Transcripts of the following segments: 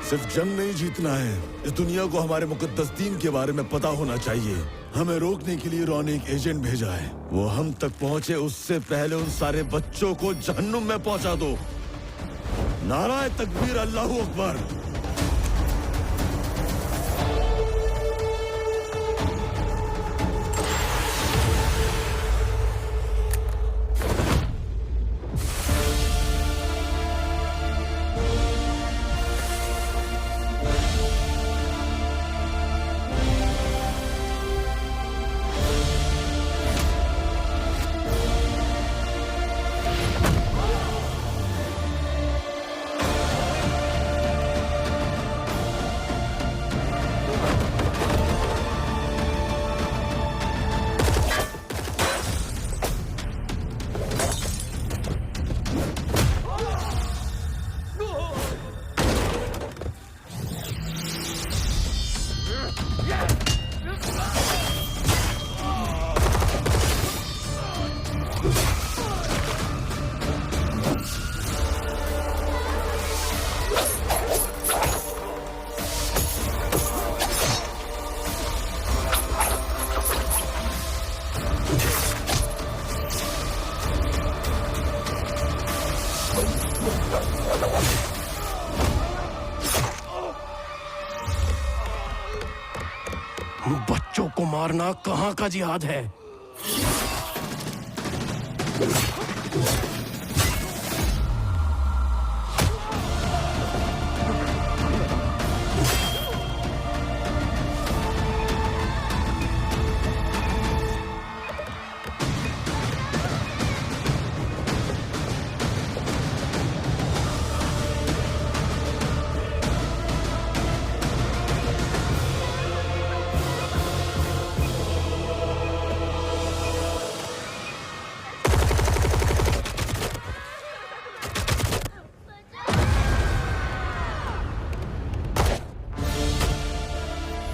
सिर्फ जंग नहीं जीतना है, इस दुनिया को हमारे मुकद्दस दीन के बारे में पता होना चाहिए। हमें रोकने के लिए रॉ ने एक एजेंट भेजा है। वो हम तक पहुंचे उससे पहले उन सारे बच्चों को जहन्नुम में पहुंचा दो। नाराए तकबीर, अल्लाहू अकबर। बच्चों को मारना कहाँ का जिहाद है?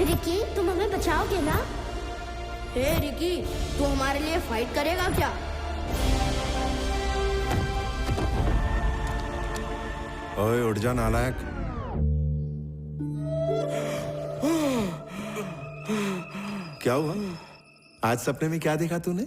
रिकी, तुम हमें बचाओगे ना? हे रिकी, तू हमारे लिए फाइट करेगा क्या? ओए उठ जा नालायक। क्या हुआ? आज सपने में क्या देखा तूने?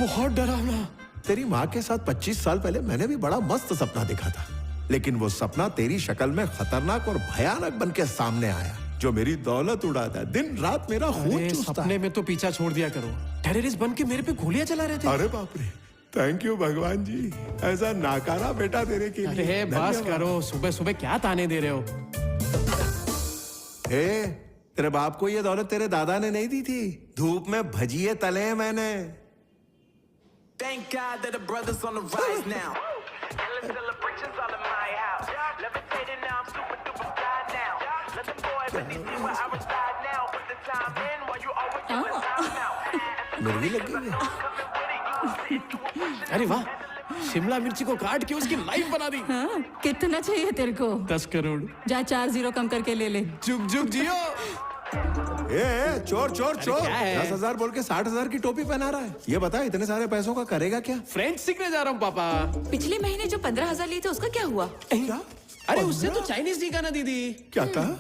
बहुत डरावना। तेरी माँ के साथ 25 साल पहले मैंने भी बड़ा मस्त सपना देखा था, लेकिन वो सपना तेरी शक्ल में खतरनाक और भयानक बन के सामने आया, जो मेरी दौलत उड़ाता है, दिन रात मेरा खून चूसता सपने है। में तो पीछा छोड़ दिया करो। टेररिस्ट बन के मेरे पे गोलियां चला रहे थे। अरे बाप रे, थैंक यू भगवान जी, ऐसा नाकारा बेटा तेरे के लिए। अरे बस करो, सुबह सुबह क्या ताने दे रहे हो? हे, तेरे बाप को ये दौलत तेरे दादा ने नहीं दी थी, धूप में भजिए तले हैं मैंने। Thank God that the brothers on the rise now. Endless celebrations all in my house. Levitating now, I'm super duper fly now. Let the boy let me see where I reside now. Put the time in while you always give the time out. मुर्गी लग गई है। अरे वाह, शिमला मिर्ची को काट के उसकी लाइफ बना दी। हाँ, कितना चाहिए तेरे को? 10 करोड़। जा 4 0 कम करके ले ले। जुग जुग जियो। ए, चोर चोर चोर, क्या है? 10,000 बोल के 60,000 की टोपी पहना रहा है। ये बता, इतने सारे पैसों का करेगा क्या? फ्रेंच सीखने जा रहा हूँ पापा। पिछले महीने जो 15,000 लिए थे उसका क्या हुआ? क्या? अरे उससे तो चाइनीज सीखा ना दीदी। क्या कहा?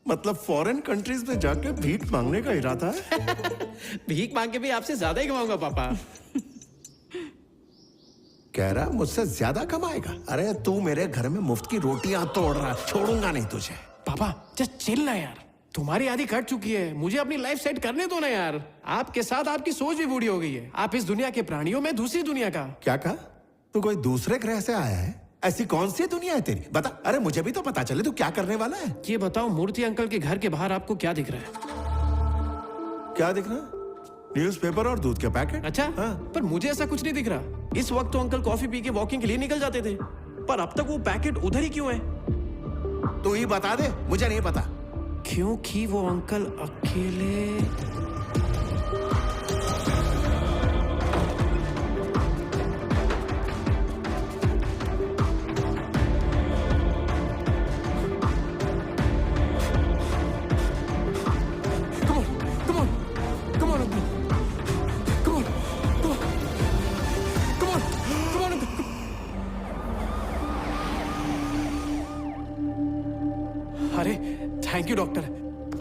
मतलब फॉरेन कंट्रीज में जाके भीख मांगने का इरादा है? भीख मांग के भी आपसे ज्यादा ही कमाऊंगा पापा। कह रहा मुझसे ज्यादा कमाएगा? अरे तू मेरे घर में मुफ्त की रोटियां तोड़ रहा, छोड़ूंगा नहीं तुझे। पापा जस्ट चिल ना यार, तुम्हारी आधी कट चुकी है, मुझे अपनी लाइफ सेट करने दो ना यार। आपके साथ आपकी सोच भी बूढ़ी हो गई है। आप इस दुनिया के प्राणियों में दूसरी दुनिया का। क्या कहा? तू कोई दूसरे ग्रह से आया है? ऐसी कौन सी दुनिया है तेरी? बता, अरे मुझे भी तो पता चले तू क्या करने वाला है। ये बताओ, मूर्ति अंकल के घर के बाहर आपको क्या दिख रहा है? क्या दिख रहा? न्यूज़पेपर और दूध के पैकेट। अच्छा हाँ। पर मुझे ऐसा कुछ नहीं दिख रहा। इस वक्त तो अंकल कॉफी पी के वॉकिंग के लिए निकल जाते थे, पर अब तक वो पैकेट उधर ही क्यों है? तू ही बता दे, मुझे नहीं पता। क्योंकि वो अंकल अकेले। अरे थैंक यू डॉक्टर,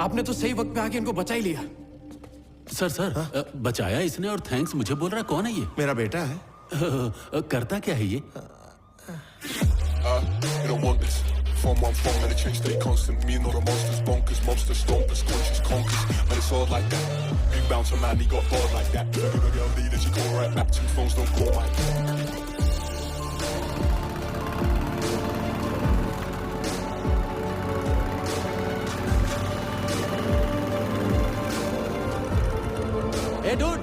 आपने तो सही वक्त पे आके इनको बचा ही लिया। सर बचाया इसने और थैंक्स मुझे बोल रहा। कौन है ये? मेरा बेटा है। करता क्या है ये? You don't want this. From one form and the change stay constant. Me and all the monsters bonkers, monsters stompers, conscious conkers. But it's all like that. Big bouncer man, he got bored like that. So give a girl leader, she call right back. 2 phones don't call my A dude,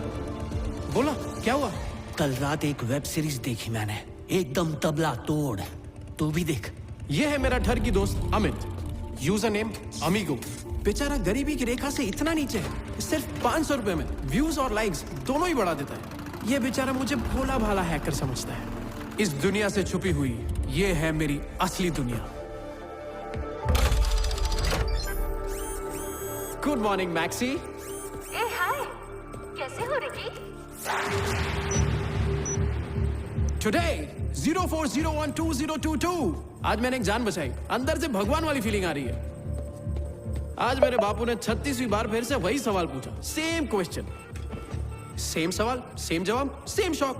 बोला क्या हुआ? कल रात एक web series देखी मैंने, एकदम तबला तोड़। तू भी देख। ये है मेरा ठर की दोस्त अमित, यूजर नेम अमीगो। बेचारा गरीबी की रेखा से इतना नीचे है, सिर्फ 500 रुपए में व्यूज और लाइक्स दोनों ही बढ़ा देता है। ये बेचारा मुझे भोला भाला हैकर समझता है। इस दुनिया से छुपी हुई ये है मेरी असली दुनिया। Good morning Maxi. ए हाय, कैसे हो रिकी? टुडे 04012022। आज मैंने एक जान बचाई, अंदर से भगवान वाली फीलिंग आ रही है। आज मेरे बापू ने 36वीं बार फिर से वही सवाल पूछा, सेम क्वेश्चन, सेम सवाल, सेम जवाब, सेम शॉक।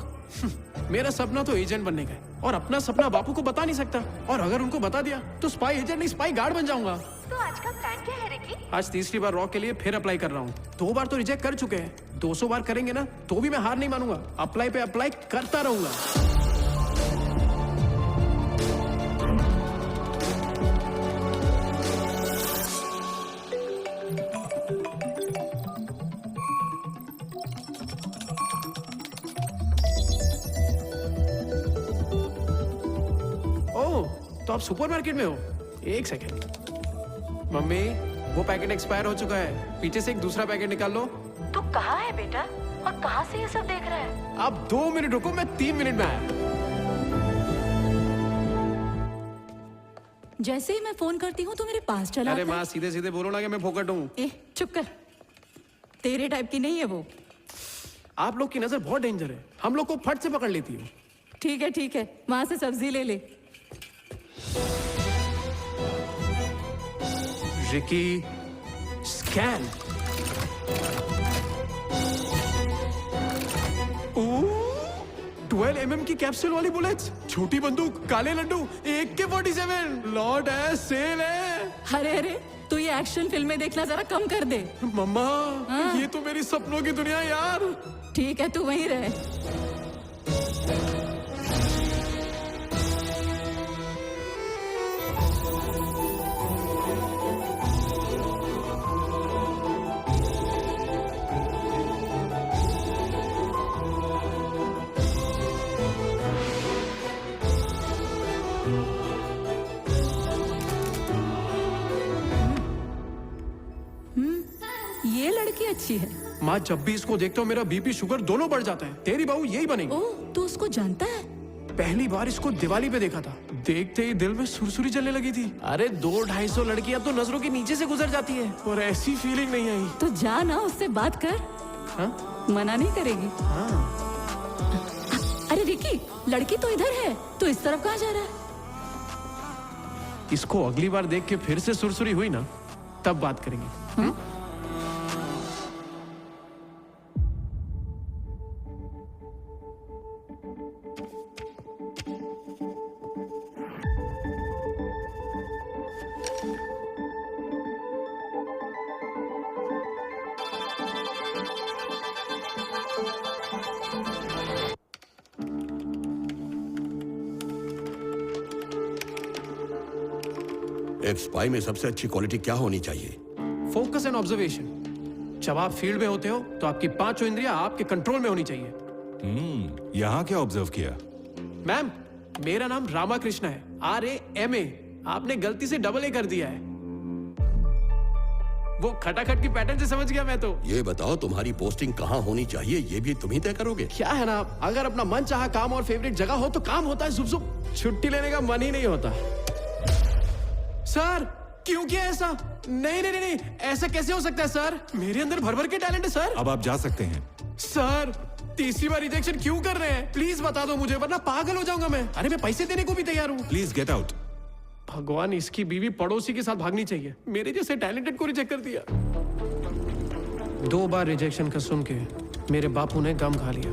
मेरा सपना तो एजेंट बनने का है और अपना सपना बापू को बता नहीं सकता, और अगर उनको बता दिया तो स्पाई एजेंट नहीं स्पाई गार्ड बन जाऊंगा। तो आज का प्लान क्या है रिकी? आज तीसरी बार रॉक के लिए फिर अप्लाई कर रहा हूँ। 2 बार तो रिजेक्ट कर चुके हैं, 200 बार करेंगे ना तो भी मैं हार नहीं मानूंगा। अप्लाई पे अप्लाई करता रहूंगा। तो आप सुपरमार्केट में हो? एक सेकेंड। मम्मी, वो पैकेट एक्सपायर हो चुका है, पीछे से एक दूसरा पैकेट निकाल लो। तू कहाँ है बेटा, और कहाँ से ये सब देख रहा है? आप 2 मिनट रुको, मैं 3 मिनट में आया। जैसे ही मैं फोन करती हूँ तो मेरे पास चला अरे आता है। माँ, सीधे सीधे बोलो ना कि मैं फोकट हूँ। ए, चुप कर, तेरे टाइप की नहीं है वो। आप लोग की नजर बहुत डेंजर है, हम लोग को फट से पकड़ लेती है। ठीक है, वहां से सब्जी ले ले। Ricky, scan. 12 mm की कैप्सूल वाली बुलेट्स, छोटी बंदूक, काले लड्डू, AK-47, लॉट है, सेल है। अरे तू ये एक्शन फिल्में देखना जरा कम कर दे। मम्मा, हाँ। ये तो मेरी सपनों की दुनिया है यार। ठीक है, तू वहीं रहे। ये लड़की अच्छी है। माँ, जब भी इसको देखता हूँ मेरा बीपी शुगर दोनों बढ़ जाता है। तेरी बहू यही बनेगी। ओह, तू उसको जानता है? पहली बार इसको दिवाली पे देखा था, देखते ही दिल में सुरसुरी चलने लगी थी। अरे 200-250 लड़कियां तो नजरों के नीचे से गुजर जाती है, और ऐसी फीलिंग नहीं आई। तो जा ना, उससे बात कर। हाँ? मना नहीं करेगी। अरे रिकी, लड़की तो इधर है, तो इस तरफ कहाँ जा रहा है? इसको अगली बार देख के फिर से सुरसुरी हुई ना, तब बात करेंगे। हाँ? एक स्पाई में सबसे अच्छी क्वालिटी क्या होनी चाहिए? Focus and observation. जब आप फील्ड में होते हो तो आपकी 5 इंद्रियां आपके कंट्रोल में होनी चाहिए। यहाँ क्या ऑब्जर्व किया? मैम, मेरा नाम रामाकृष्ण है, RAMA। आपने गलती से AA कर दिया है। वो खटाखट की पैटर्न से समझ गया मैं तो। ये बताओ, तुम्हारी पोस्टिंग कहाँ होनी चाहिए, ये भी तुम ही तय करोगे? क्या है ना, अगर अपना मन चाहा काम और फेवरेट जगह हो तो काम होता है जुब जुब, छुट्टी लेने का मन ही नहीं होता। सर, क्यों किया ऐसा? नहीं नहीं नहीं, ऐसा कैसे हो सकता है सर? मेरे अंदर भर भर के टैलेंट है सर। अब आप जा सकते हैं। सर, तीसरी बार रिजेक्शन क्यों कर रहे हैं? प्लीज बता दो मुझे, वरना पागल हो जाऊंगा मैं। अरे मैं पैसे देने को भी तैयार हूँ। Please get out. भगवान, इसकी बीवी पड़ोसी के साथ भागनी चाहिए, मेरे जैसे टैलेंटेड को रिजेक्ट कर दिया। 2 बार रिजेक्शन का सुन के मेरे बापू ने गम खा लिया।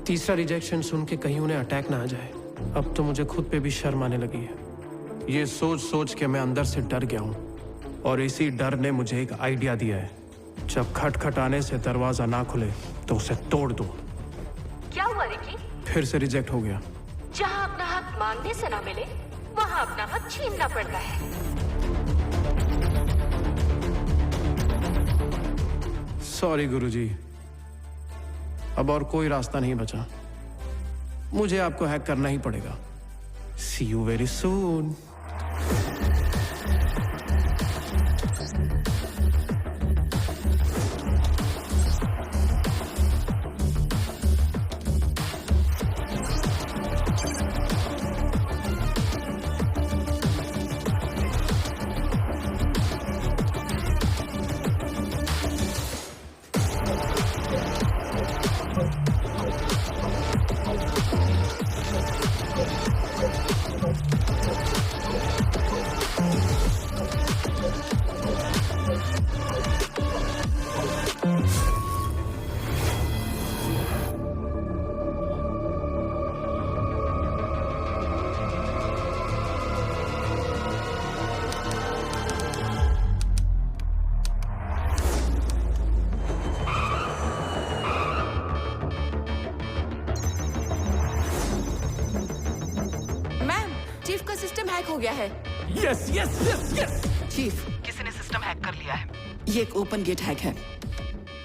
तीसरा रिजेक्शन सुन के कहीं उन्हें अटैक ना आ जाए। अब तो मुझे खुद पे भी शर्म आने लगी है। ये सोच सोच के मैं अंदर से डर गया हूँ और इसी डर ने मुझे एक आइडिया दिया है। जब खटखटाने से दरवाजा ना खुले तो उसे तोड़ दो। क्या हुआ रिकी? फिर से रिजेक्ट हो गया। जहाँ अपना हक मांगने से ना मिले वहाँ अपना हक छीनना पड़ता है। सॉरी गुरुजी, अब और कोई रास्ता नहीं बचा। मुझे आपको हैक करना ही पड़ेगा। सी यू वेरी सून। चीफ का सिस्टम हैक हो गया है। Yes yes yes yes. Chief, किसी ने सिस्टम हैक कर लिया है। ये एक ओपन गेट हैक है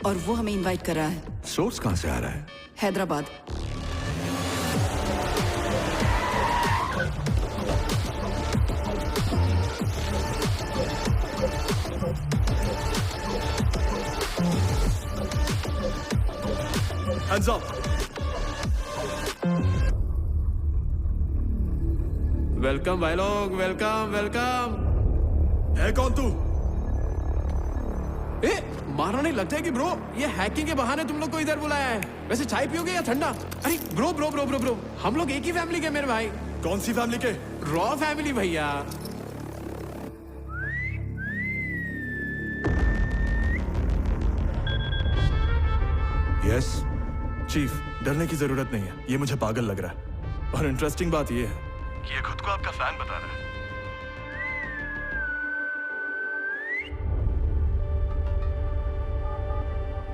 और वो हमें इनवाइट कर रहा है। सोर्स कहां से आ रहा है? हैदराबाद। Hands up. वेलकम भाई लोग, वेलकम वेलकम। है कौन तू? ए, मारना नहीं लगता है कि ब्रो ये हैकिंग के बहाने तुम लोग को इधर बुलाया है। वैसे चाय पियोगे या ठंडा? अरे bro bro bro bro bro, हम लोग एक ही फैमिली के मेरे भाई। कौन सी फैमिली के? रॉ फैमिली भैया। यस चीफ, डरने की जरूरत नहीं है। ये मुझे पागल लग रहा है। और इंटरेस्टिंग बात ये है कि ये खुद को आपका फैन बता रहा है।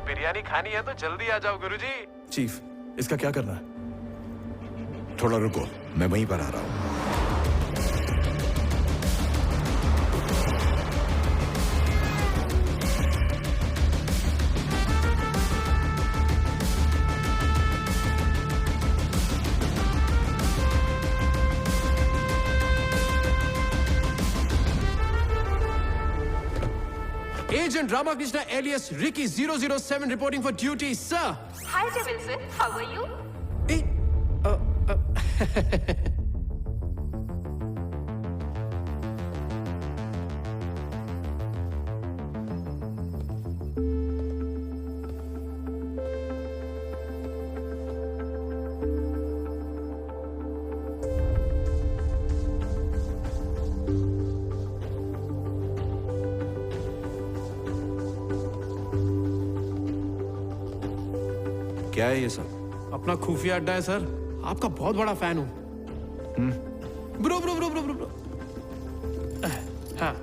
बिरयानी खानी है तो जल्दी आ जाओ गुरुजी। चीफ, इसका क्या करना है? थोड़ा रुको, मैं वहीं पर आ रहा हूं। Agent Ramakrishna alias Ricky 007 reporting for duty, sir. Hi, Wilson. How are you? Hey, क्या है ये सब? अपना खुफिया अड्डा है सर। आपका बहुत बड़ा फैन हूं। Bro bro bro bro bro bro. हाँ,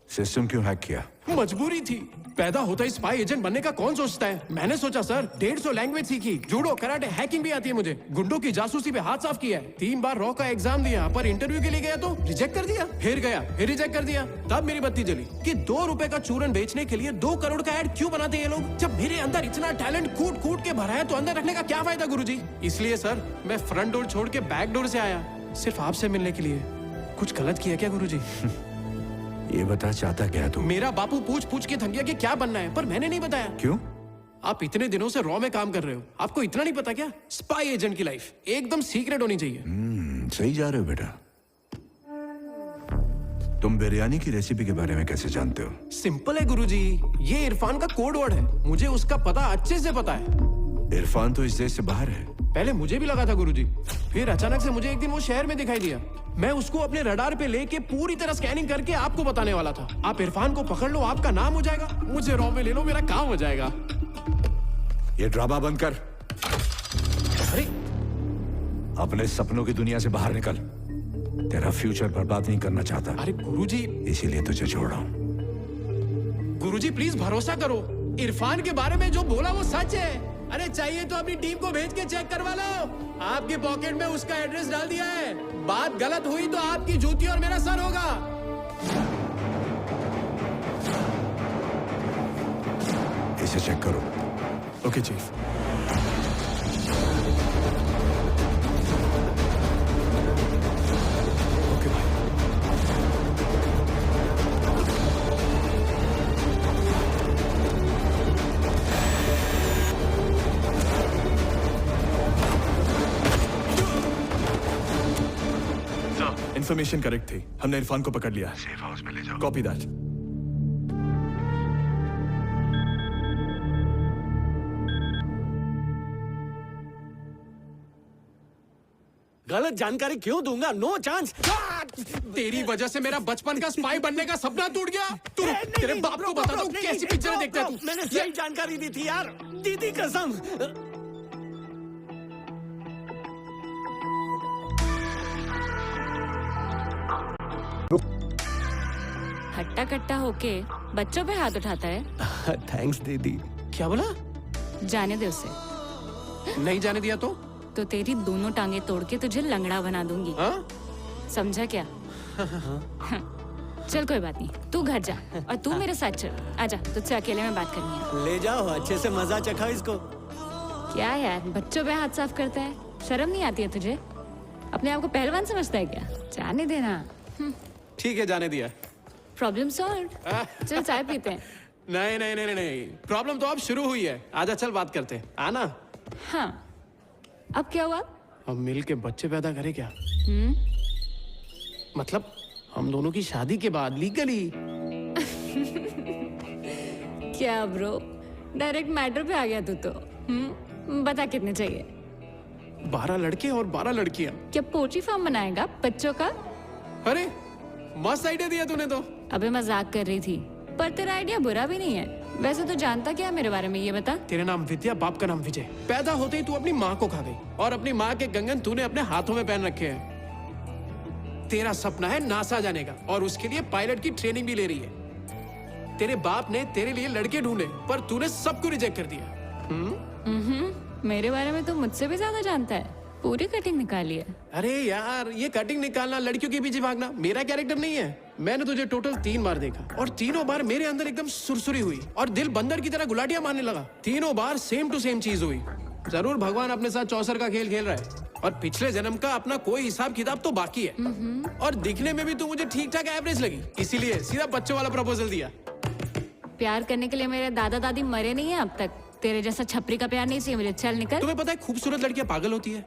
सिस्टम क्यों हैक किया? मजबूरी थी। पैदा होता ही स्पाई एजेंट बनने का कौन सोचता है। मैंने सोचा सर, 150 लैंग्वेज सीखी, जूडो, कराटे, हैकिंग भी आती है मुझे। गुंडों की जासूसी पे हाथ साफ किया है। 3 बार रॉ का एग्जाम दिया, पर इंटरव्यू के लिए गया तो रिजेक्ट कर दिया। फिर गया, फिर रिजेक्ट कर दिया। तब मेरी बत्ती जली कि 2 रुपए का चूरन बेचने के लिए 2 करोड़ का एड क्यों बनाते हैं ये लोग। जब मेरे अंदर इतना टैलेंट कूट कूट के भरा है तो अंदर रखने का क्या फायदा गुरुजी। इसलिए सर, मैं फ्रंट डोर छोड़ के बैक डोर से आया, सिर्फ आपसे मिलने के लिए। कुछ गलत किया क्या गुरुजी? ये बता, चाहता क्या तू? मेरा बापू पूछ पूछ के थक गया कि क्या बनना है, पर मैंने नहीं बताया। क्यों? आप इतने दिनों से रॉ में काम कर रहे हो, आपको इतना नहीं पता क्या? स्पाई एजेंट की लाइफ एकदम सीक्रेट होनी चाहिए। सही जा रहे हो बेटा। तुम बिरयानी की रेसिपी के बारे में कैसे जानते हो? सिंपल है गुरुजी, ये इरफान का कोड वर्ड है। मुझे उसका पता अच्छे से पता है। इरफान तो इस देश से बाहर है। पहले मुझे भी लगा था गुरुजी, फिर अचानक से मुझे एक दिन वो शहर में दिखाई दिया। मैं उसको अपने रडार पे लेके पूरी तरह स्कैनिंग करके आपको बताने वाला था। आप इरफान को पकड़ लो, आपका नाम हो जाएगा, मुझे रॉ में ले लो, मेरा काम हो जाएगा। ये ड्रामा बंद कर। अरे अपने सपनों की दुनिया से बाहर निकल। तेरा फ्यूचर बर्बाद नहीं करना चाहता। अरे गुरुजी, इसीलिए तुझे छोड़ रहा हूं। गुरुजी प्लीज भरोसा करो, इरफान के बारे में जो बोला वो सच है। अरे चाहिए तो अपनी टीम को भेज के चेक करवा लो। आपके पॉकेट में उसका एड्रेस डाल दिया है। बात गलत हुई तो आपकी जूती और मेरा सर होगा। इसे चेक करो। Okay chief. इन्फॉर्मेशन करेक्ट थी, हमने इरफान को पकड़ लिया। सेफ हाउस में ले जाओ। Copy that. गलत जानकारी क्यों दूंगा? No chance. तेरी वजह से मेरा बचपन का स्पाई बनने का सपना टूट गया। तू तेरे बाप को बता दो कैसी पिक्चर देखता है तू। मैंने सही जानकारी दी थी यार, दीदी कसम। हट्टा कट्टा होके बच्चों पे हाथ उठाता है। थैंक्स दीदी। क्या बोला? जाने दे उसे। नहीं जाने दिया तो तेरी दोनों टांगे तोड़ के तुझे लंगड़ा बना दूंगी। समझा क्या? चल कोई बात नहीं, तू घर जा और तू मेरे साथ चल। आजा, तुझसे अकेले में बात करनी है। ले जाओ, अच्छे से मजा चखाओ इसको। क्या यार, बच्चों पे हाथ साफ करता है? शर्म नहीं आती है तुझे? अपने आप को पहलवान समझता है क्या? जाने देना। ठीक है, जाने दिया। Problem solve. चल चाय पीते हैं। नहीं नहीं नहीं नहीं, प्रॉब्लम तो अब शुरू हुई है। आजा चल बात करते हैं। आना। हाँ, अब क्या हुआ? हम मिल के बच्चे पैदा करें क्या? मतलब हम दोनों की शादी के बाद लीगली। क्या ब्रो, डायरेक्ट मैटर पे आ गया तू तो। बता कितने चाहिए? 12 लड़के और 12 लड़कियां। क्या पोल्ट्री फार्म बनाएगा बच्चों का? अरे मस्त आइडिया दिया तूने तो। अबे मजाक कर रही थी, पर तेरा आइडिया बुरा भी नहीं है। वैसे तो जानता क्या मेरे बारे में, ये बता। तेरा नाम विद्या, बाप का नाम विजय। पैदा होते ही तू अपनी माँ को खा गई और अपनी माँ के कंगन तूने अपने हाथों में पहन रखे हैं। तेरा सपना है नासा जाने का और उसके लिए पायलट की ट्रेनिंग भी ले रही है। तेरे बाप ने तेरे लिए लड़के ढूंढे पर तूने सबको रिजेक्ट कर दिया। मेरे बारे में तो मुझसे भी ज्यादा जानता है। पूरी कटिंग निकाली है। अरे यार, ये कटिंग निकालना, लड़कियों के पीछे भागना मेरा कैरेक्टर नहीं है। मैंने तुझे टोटल 3 बार देखा और तीनों बार मेरे अंदर एकदम सुरसुरी हुई और दिल बंदर की तरह गुलाटियां मारने लगा। तीनों बार सेम टू सेम चीज हुई। जरूर भगवान अपने साथ चौसर का खेल खेल रहा है और पिछले जन्म का अपना कोई हिसाब किताब तो बाकी है। और दिखने में भी तू मुझे ठीक ठाक एवरेज लगी, इसीलिए सीधा बच्चों वाला प्रपोजल दिया। प्यार करने के लिए मेरे दादा दादी मरे नहीं है अब तक। तेरे जैसा छपरी का प्यार नहीं चाहिए मुझे। चल निकल। तुम्हें पता है खूबसूरत लड़कियां पागल होती है।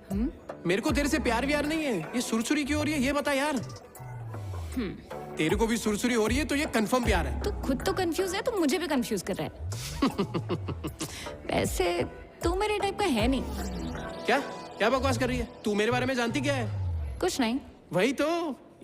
मेरे को तेरे से प्यार व्यार नहीं है। ये सुरसुरी क्यों हो रही है ये बता यार। तेरे को भी सुरसुरी हो रही है तो ये कंफर्म प्यार है। तू खुद तो कंफ्यूज है, तो मुझे भी कंफ्यूज कर रहा है। वैसे तू मेरे टाइप का है नहीं। क्या क्या बकवास कर रही है तू? मेरे बारे में जानती क्या है? कुछ नहीं। वही तो,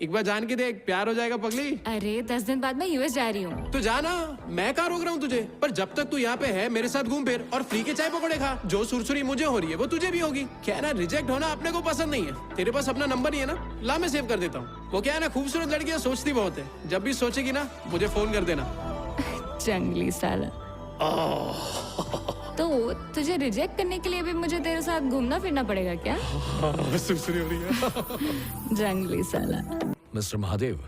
एक बार जान के देख, प्यार हो जाएगा पगली। अरे 10 दिन बाद मैं यूएस जा रही हूँ। तो जाना, मैं कहाँ रोक रहा हूँ तुझे। पर जब तक तू यहाँ पे है मेरे साथ घूम फिर और फ्री के चाय पकौड़े खा। जो सुरसुरी मुझे हो रही है वो तुझे भी होगी। क्या है ना, रिजेक्ट होना अपने को पसंद नहीं है। तेरे पास अपना नंबर नहीं है ना, ला मैं सेव कर देता हूँ। वो क्या है ना, खूबसूरत लड़कियां सोचती बहुत है। जब भी सोचेगी ना मुझे फोन कर देना। जंगली साला। तो तुझे रिजेक्ट करने के लिए भी मुझे तेरे साथ घूमना फिरना पड़ेगा क्या? सुरसुरी हो रही है। जंगली साला। मिस्टर महादेव,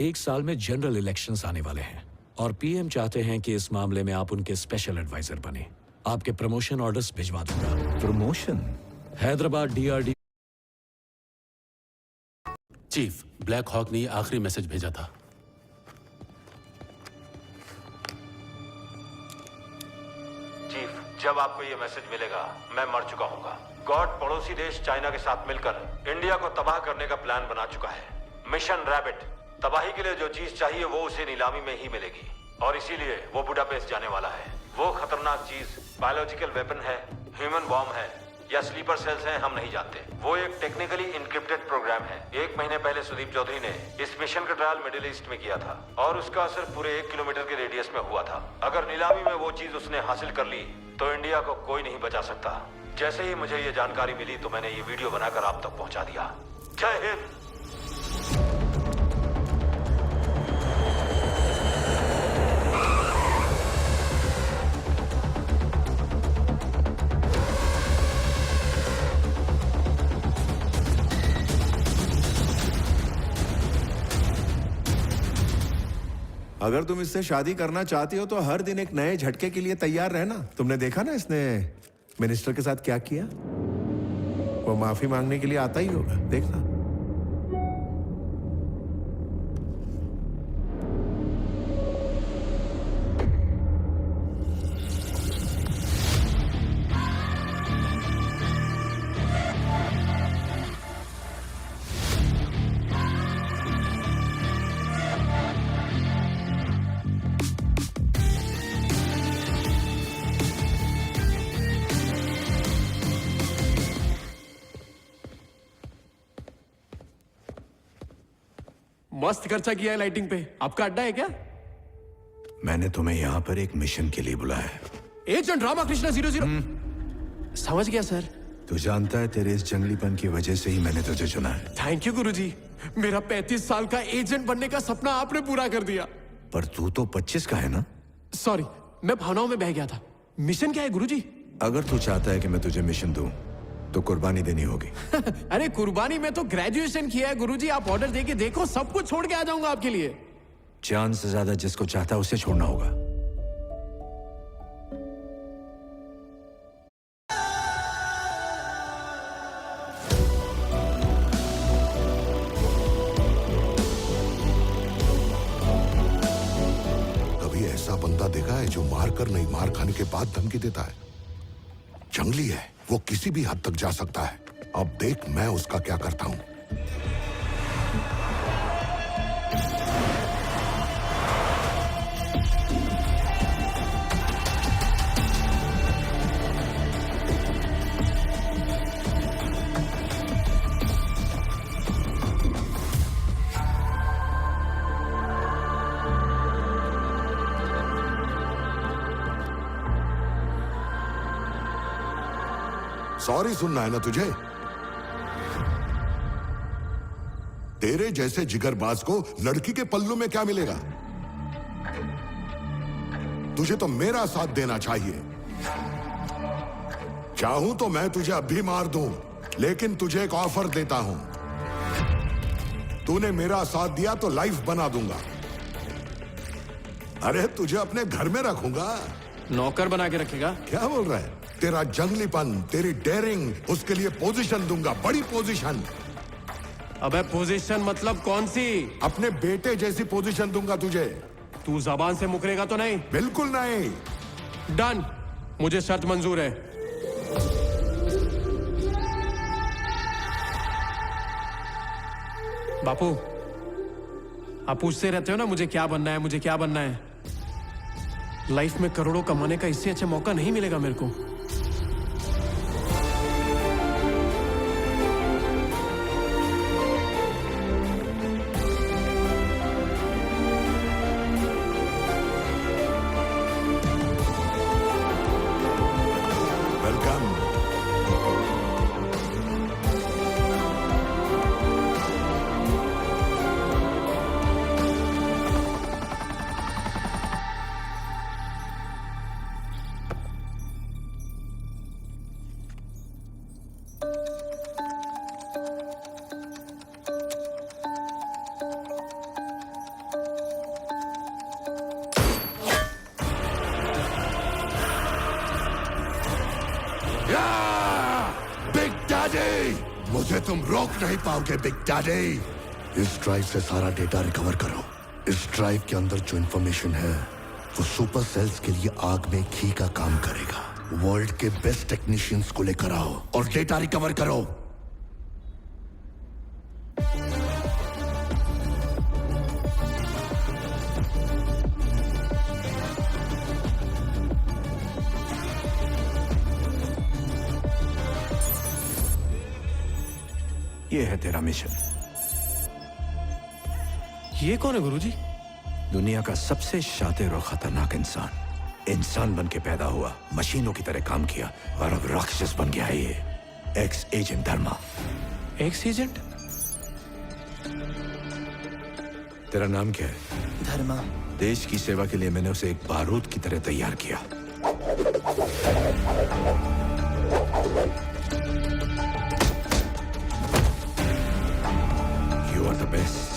1 साल में जनरल इलेक्शंस आने वाले हैं और पीएम चाहते हैं कि इस मामले में आप उनके स्पेशल एडवाइजर बने। आपके प्रमोशन ऑर्डर्स भिजवा दूंगा। Promotion? Hyderabad DRD. Chief, black hawk ने आखिरी मैसेज भेजा था। चीफ, जब आपको ये मैसेज मिलेगा मैं मर चुका हूँगा। गॉड पड़ोसी देश चाइना के साथ मिलकर इंडिया को तबाह करने का प्लान बना चुका है। Mission rabbit. तबाही के लिए जो चीज चाहिए वो उसे नीलामी में ही मिलेगी और इसीलिए वो बुडापेस्ट जाने वाला है। वो खतरनाक चीज बायोलॉजिकल वेपन है, ह्यूमन बॉम्ब है, या स्लीपर सेल्स हैं हम नहीं जानते। वो एक टेक्निकली इनक्रिप्टेड प्रोग्राम है। 1 महीने पहले सुदीप चौधरी ने इस मिशन का ट्रायल मिडिल ईस्ट में किया था और उसका असर पूरे 1 किलोमीटर के रेडियस में हुआ था। अगर नीलामी में वो चीज उसने हासिल कर ली तो इंडिया को कोई नहीं बचा सकता। जैसे ही मुझे ये जानकारी मिली तो मैंने ये वीडियो बनाकर आप तक पहुंचा दिया। जय हिंद। अगर तुम इससे शादी करना चाहती हो तो हर दिन एक नए झटके के लिए तैयार रहना। तुमने देखा ना इसने मिनिस्टर के साथ क्या किया? वो माफी मांगने के लिए आता ही होगा, देखना। मस्त खर्चा किया है लाइटिंग पे। आपका अड्डा है क्या? मैंने तुम्हें यहाँ पर एक मिशन के लिए बुलाया है। एजेंट रामाकृष्ण 00। समझ गया सर। तू जानता है तेरे इस जंगलीपन की वजह से ही मैंने तुझे चुना है। थैंक यू गुरुजी। मेरा 35 साल का एजेंट बनने का सपना आपने पूरा कर दिया। पर तू तो 25 का है ना? सॉरी, मैं भावनाओं में बह गया था। मिशन क्या है गुरुजी? अगर तू चाहता है कि मैं तुझे मिशन दूं तो कुर्बानी देनी होगी। अरे कुर्बानी में तो ग्रेजुएशन किया है गुरुजी। आप ऑर्डर देके देखो, सब कुछ छोड़ के आ जाऊंगा आपके लिए। जान से ज्यादा जिसको चाहता है उसे छोड़ना होगा। कभी ऐसा बंदा देखा है जो मार कर नहीं, मार खाने के बाद धमकी देता है? जंगली है, वो किसी भी हद तक जा सकता है। अब देख मैं उसका क्या करता हूं। सॉरी सुनना है ना तुझे? तेरे जैसे जिगरबाज को लड़की के पल्लू में क्या मिलेगा? तुझे तो मेरा साथ देना चाहिए। चाहूं तो मैं तुझे अभी मार दूं, लेकिन तुझे एक ऑफर देता हूं। तूने मेरा साथ दिया तो लाइफ बना दूंगा। अरे तुझे अपने घर में रखूंगा। नौकर बना के रखेगा? क्या बोल रहा है? तेरा जंगलीपन, तेरी डेयरिंग, उसके लिए पोजीशन दूंगा, बड़ी पोजीशन। अबे पोजीशन मतलब कौन सी? अपने बेटे जैसी पोजीशन दूंगा तुझे। तू जबान से मुकरेगा तो नहीं? बिल्कुल नहीं। डन, मुझे शर्त मंजूर है। बापू, आप पूछते रहते हो ना मुझे क्या बनना है, मुझे क्या बनना है। लाइफ में करोड़ों कमाने का इससे अच्छा मौका नहीं मिलेगा मेरे को। बिग डैडी, मुझे तुम रोक नहीं पाओगे बिग डैडी। इस ड्राइव से सारा डेटा रिकवर करो। इस ड्राइव के अंदर जो इंफॉर्मेशन है वो सुपर सेल्स के लिए आग में घी का काम करेगा। वर्ल्ड के बेस्ट टेक्नीशियंस को लेकर आओ और डेटा रिकवर करो। ये है तेरा मिशन। ये कौन है गुरुजी? दुनिया का सबसे शातिर और खतरनाक इंसान बन के पैदा हुआ, मशीनों की तरह काम किया और अब राक्षस बन गया है ये ex agent Dharma. Ex agent? तेरा नाम क्या है? धर्मा। देश की सेवा के लिए मैंने उसे एक बारूद की तरह तैयार किया। You are the best.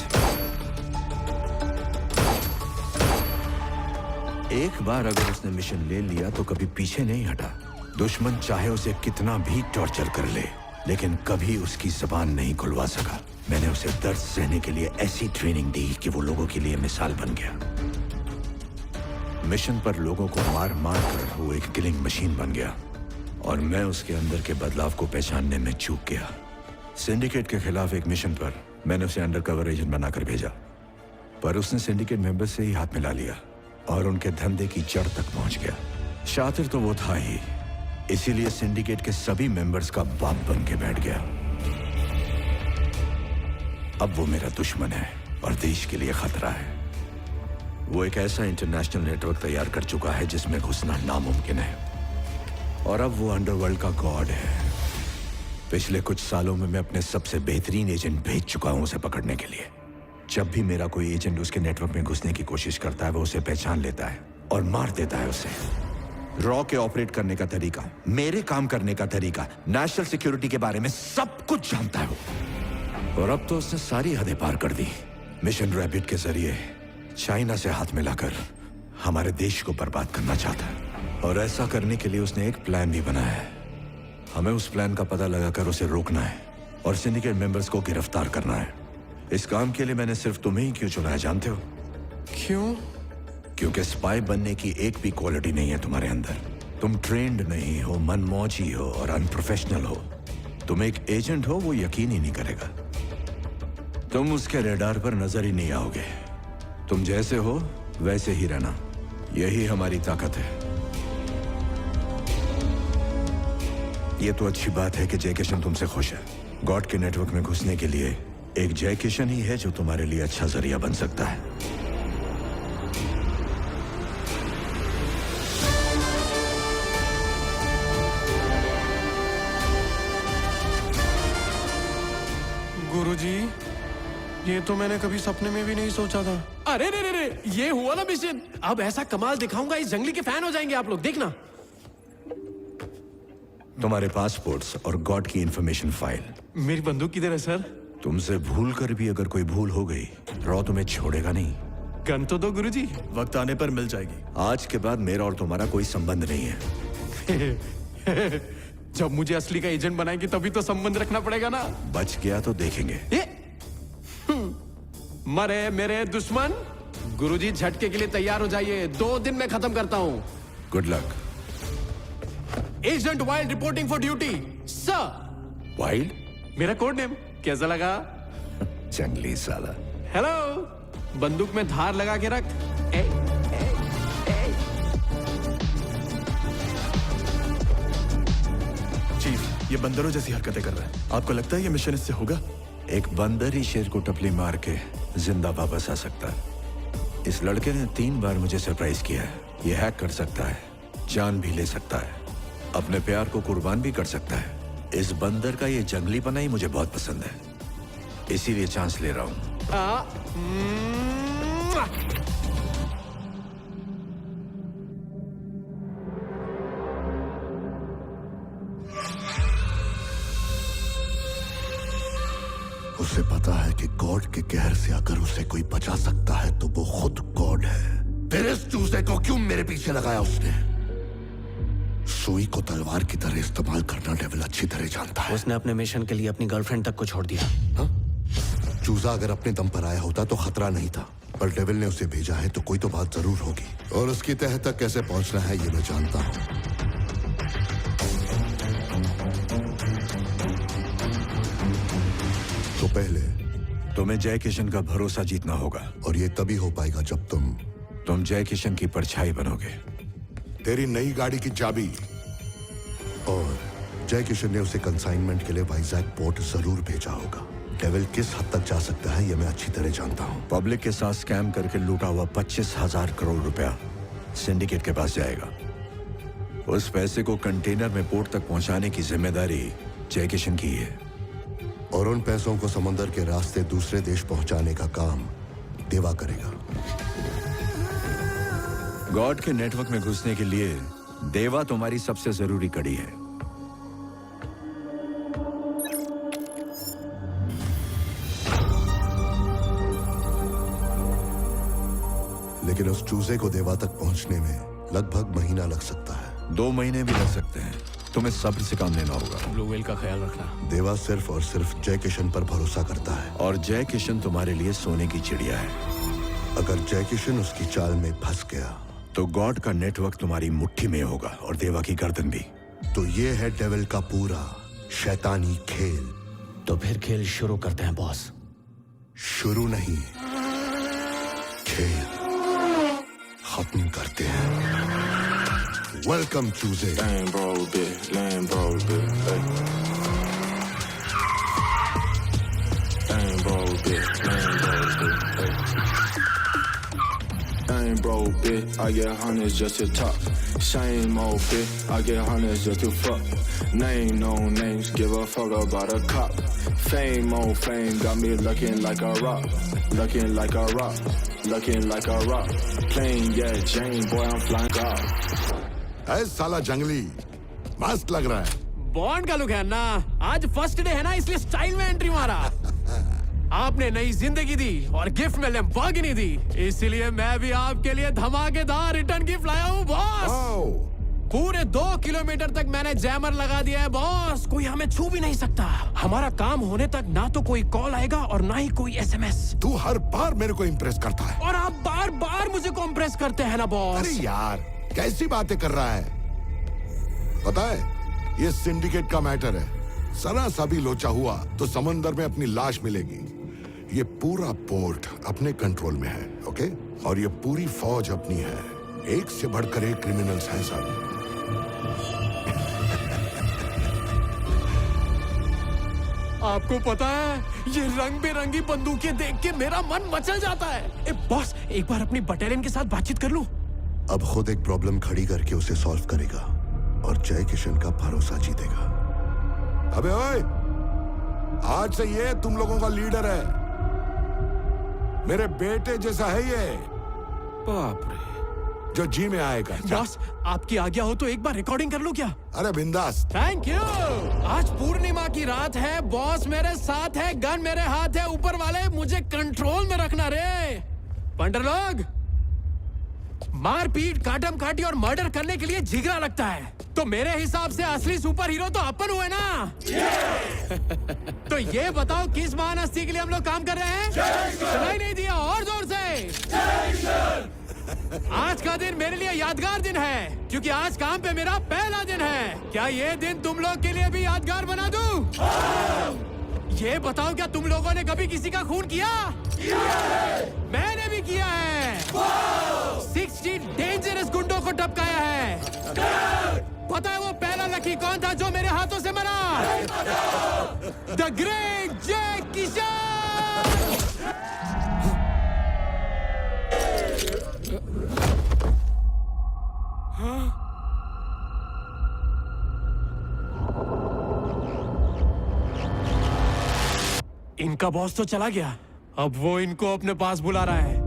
एक बार अगर उसने मिशन ले लिया तो कभी पीछे नहीं हटा। दुश्मन चाहे उसे कितना भी टॉर्चर कर ले, लेकिन कभी उसकी जुबान नहीं खुलवा सका। मैंने उसे दर्द सहने के लिए ऐसी ट्रेनिंग दी कि वो लोगों के लिए मिसाल बन गया। मिशन पर लोगों को मार मार कर वो एक किलिंग मशीन बन गया और मैं उसके अंदर के बदलाव को पहचानने में चूक गया। सिंडिकेट के खिलाफ एक मिशन पर मैंने उसे अंडरकवर एजेंट बनाकर भेजा, पर उसने सिंडिकेट मेंबर से ही हाथ मिला लिया और उनके धंधे की जड़ तक पहुंच गया। शातिर तो वो था ही, इसीलिए सिंडिकेट के सभी मेंबर्स का बाप बन के बैठ गया। अब वो मेरा दुश्मन है और देश के लिए खतरा है। वो एक ऐसा इंटरनेशनल नेटवर्क तैयार कर चुका है जिसमें घुसना नामुमकिन है और अब वो अंडरवर्ल्ड का गॉड है। पिछले कुछ सालों में मैं अपने सबसे बेहतरीन एजेंट भेज चुका हूं उसे पकड़ने के लिए। जब भी मेरा कोई एजेंट उसके नेटवर्क में घुसने की कोशिश करता है, वो उसे पहचान लेता है और मार देता है उसे। रॉ के ऑपरेट करने का तरीका, मेरे काम करने का तरीका, नेशनल सिक्योरिटी के बारे में सब कुछ जानता है वो। और अब तो उसने सारी हदें पार कर दी। मिशन रैबिट के जरिए चाइना से हाथ मिलाकर हमारे देश को बर्बाद करना चाहता है और ऐसा करने के लिए उसने एक प्लान भी बनाया है। हमें उस प्लान का पता लगाकर उसे रोकना है और सिंडिकेट मेंबर्स को गिरफ्तार करना है। इस काम के लिए मैंने सिर्फ तुम्हें ही क्यों चुना है जानते हो? क्यों? क्योंकि स्पाई बनने की एक भी क्वालिटी नहीं है तुम्हारे अंदर। तुम ट्रेंड नहीं हो, मनमौजी हो और अनप्रोफेशनल हो। तुम एक एजेंट हो, वो यकीन ही नहीं करेगा। तुम उसके रेडार पर नजर ही नहीं आओगे। तुम जैसे हो वैसे ही रहना, यही हमारी ताकत है। ये तो अच्छी बात है कि जय किशन तुमसे खुश है। गॉड के नेटवर्क में घुसने के लिए एक जय किशन ही है जो तुम्हारे लिए अच्छा जरिया बन सकता है। गुरुजी, ये तो मैंने कभी सपने में भी नहीं सोचा था। अरे रे रे रे, ये हुआ ना मिशन। अब ऐसा कमाल दिखाऊंगा, इस जंगली के फैन हो जाएंगे आप लोग, देखना। तुम्हारे पासपोर्ट्स और गॉड की इंफॉर्मेशन फाइल। मेरी बंदूक किधर है सर? तुमसे भूल कर भी अगर कोई भूल हो गई, रॉ तुम्हें छोड़ेगा नहीं। गन तो दो गुरुजी। वक्त आने पर मिल जाएगी। आज के बाद मेरा और तुम्हारा कोई संबंध नहीं है। जब मुझे असली का एजेंट बनाएंगे तभी तो संबंध रखना पड़ेगा ना। बच गया तो देखेंगे। मरे मेरे दुश्मन। गुरुजी, झटके के लिए तैयार हो जाइए, 2 दिन में खत्म करता हूं। Good luck. Agent wild reporting for duty sir. Wild? मेरा कोड नेम। कैसा लगा? जंगली साला। हेलो, बंदूक में धार लगा के रख। चीफ, ये बंदरों जैसी हरकतें कर रहा है। आपको लगता है ये मिशन इससे होगा? एक बंदर ही शेर को टपली मार के जिंदा वापस आ सकता है। इस लड़के ने 3 बार मुझे सरप्राइज किया है। ये हैक कर सकता है, जान भी ले सकता है, अपने प्यार को कुर्बान भी कर सकता है। इस बंदर का ये जंगलीपना ही मुझे बहुत पसंद है, इसीलिए चांस ले रहा हूं। उसे पता है कि गॉड के कहर से अगर उसे कोई बचा सकता है तो वो खुद गॉड है। फिर इस चूजे को क्यों मेरे पीछे लगाया उसने? सुई को तलवार की तरह इस्तेमाल करना डेविल अच्छी तरह जानता है। उसने अपने मिशन के लिए अपनी गर्लफ्रेंड तक को छोड़ दिया। हा? चूजा अगर अपने दम पर आया होता तो खतरा नहीं था, पर डेविल ने उसे भेजा है तो कोई तो बात जरूर होगी, और उसकी तह तक कैसे पहुंचना है ये मैं जानता हूं। तो पहले तुम्हें जय किशन का भरोसा जीतना होगा, और ये तभी हो पाएगा जब तुम जय किशन की परछाई बनोगे। तेरी नई गाड़ी की चाबी और जय किशन ने उसे कंसाइनमेंट के लिए वाइजैक पोर्ट जरूर भेजा होगा। डेविल किस हद तक जा सकता है ये मैं अच्छी तरह जानता हूँ। पब्लिक के साथ स्कैम करके लूटा हुआ 25,000 करोड़ रुपया सिंडिकेट के पास जाएगा। उस पैसे को कंटेनर में पोर्ट तक पहुंचाने की जिम्मेदारी जय किशन की है और उन पैसों को समुद्र के रास्ते दूसरे देश पहुंचाने का काम देवा करेगा। गॉड के नेटवर्क में घुसने के लिए देवा तुम्हारी सबसे जरूरी कड़ी है। लेकिन उस चूजे को देवा तक पहुंचने में लगभग महीना लग सकता है। 2 महीने भी लग सकते हैं। तुम्हें सब्र से काम लेना होगा। ब्लू व्हेल का ख्याल रखना। देवा सिर्फ और सिर्फ जय किशन पर भरोसा करता है और जय किशन तुम्हारे लिए सोने की चिड़िया है। अगर जय किशन उसकी चाल में फंस गया तो गॉड का नेटवर्क तुम्हारी मुट्ठी में होगा और देवा की गर्दन भी। तो ये है डेविल का पूरा शैतानी खेल। तो फिर खेल शुरू करते हैं बॉस। शुरू नहीं, खेल खत्म करते हैं। वेलकम चूजे। Ain't broke, bitch. I get hundreds just to talk. Same old bitch. I get hundreds just to fuck. Name no names. Give a fuck about a cop. Fame on fame. Got me looking like a rock. Looking like a rock. Looking like a rock. Plain, yeah, Jane. Boy, I'm flying God. ऐ साला जंगली मस्त लग रहा है। Bond का look है ना। आज फर्स्ट डे है ना, इसलिए स्टाइल में एंट्री मारा। आपने नई जिंदगी दी और गिफ्ट में लैम्बोर्गिनी दी, इसलिए मैं भी आपके लिए धमाकेदार रिटर्न गिफ्ट लाया हूँ बॉस। पूरे 2 किलोमीटर तक मैंने जैमर लगा दिया है बॉस। कोई हमें छू भी नहीं सकता। हमारा काम होने तक ना तो कोई कॉल आएगा और ना ही कोई SMS। तू हर बार मेरे को इम्प्रेस करता है और आप बार बार मुझे को इम्प्रेस करते हैं ना बॉस। अरे यार कैसी बातें कर रहा है। पता है ये सिंडिकेट का मैटर है। जरा सा भी लोचा हुआ तो समंदर में अपनी लाश मिलेगी। ये पूरा पोर्ट अपने कंट्रोल में है, ओके? और ये पूरी फौज अपनी है। एक से बढ़कर एक क्रिमिनल्स हैं सब। आपको पता है ये रंग बेरंगी बंदूकें देख के मेरा मन मचल जाता है। बॉस एक बार अपनी बटालियन के साथ बातचीत कर लूं? अब खुद एक प्रॉब्लम खड़ी करके उसे सॉल्व करेगा और जय किशन का भरोसा जीतेगा। अबे ओए, आज से ये तुम लोगों का लीडर है। मेरे बेटे जैसा है ये। बाप रे। जो जी में आएगा। बॉस आपकी आज्ञा हो तो एक बार रिकॉर्डिंग कर लूं क्या? अरे बिंदास। Thank you. आज पूर्णिमा की रात है, बॉस मेरे साथ है, गन मेरे हाथ है। ऊपर वाले मुझे कंट्रोल में रखना रे। पंडर लोग, मारपीट, काटम काटी और मर्डर करने के लिए जिगरा लगता है, तो मेरे हिसाब से असली सुपर हीरो तो अपन हुए ना। तो ये बताओ किस महान हस्ती के लिए हम लोग काम कर रहे हैं? सुनाई नहीं दिया? और जोर से। आज का दिन मेरे लिए यादगार दिन है, क्योंकि आज काम पे मेरा पहला दिन है। क्या ये दिन तुम लोग के लिए भी यादगार बना दूं? ये बताओ क्या तुम लोगों ने कभी किसी का खून किया? मैंने भी किया है। 60 डेंजरस गुंडों को टपकाया है। पता है वो पहला लकी कौन था जो मेरे हाथों से मरा? द ग्रेट जय किशन। इनका बॉस तो चला गया, अब वो इनको अपने पास बुला रहा है।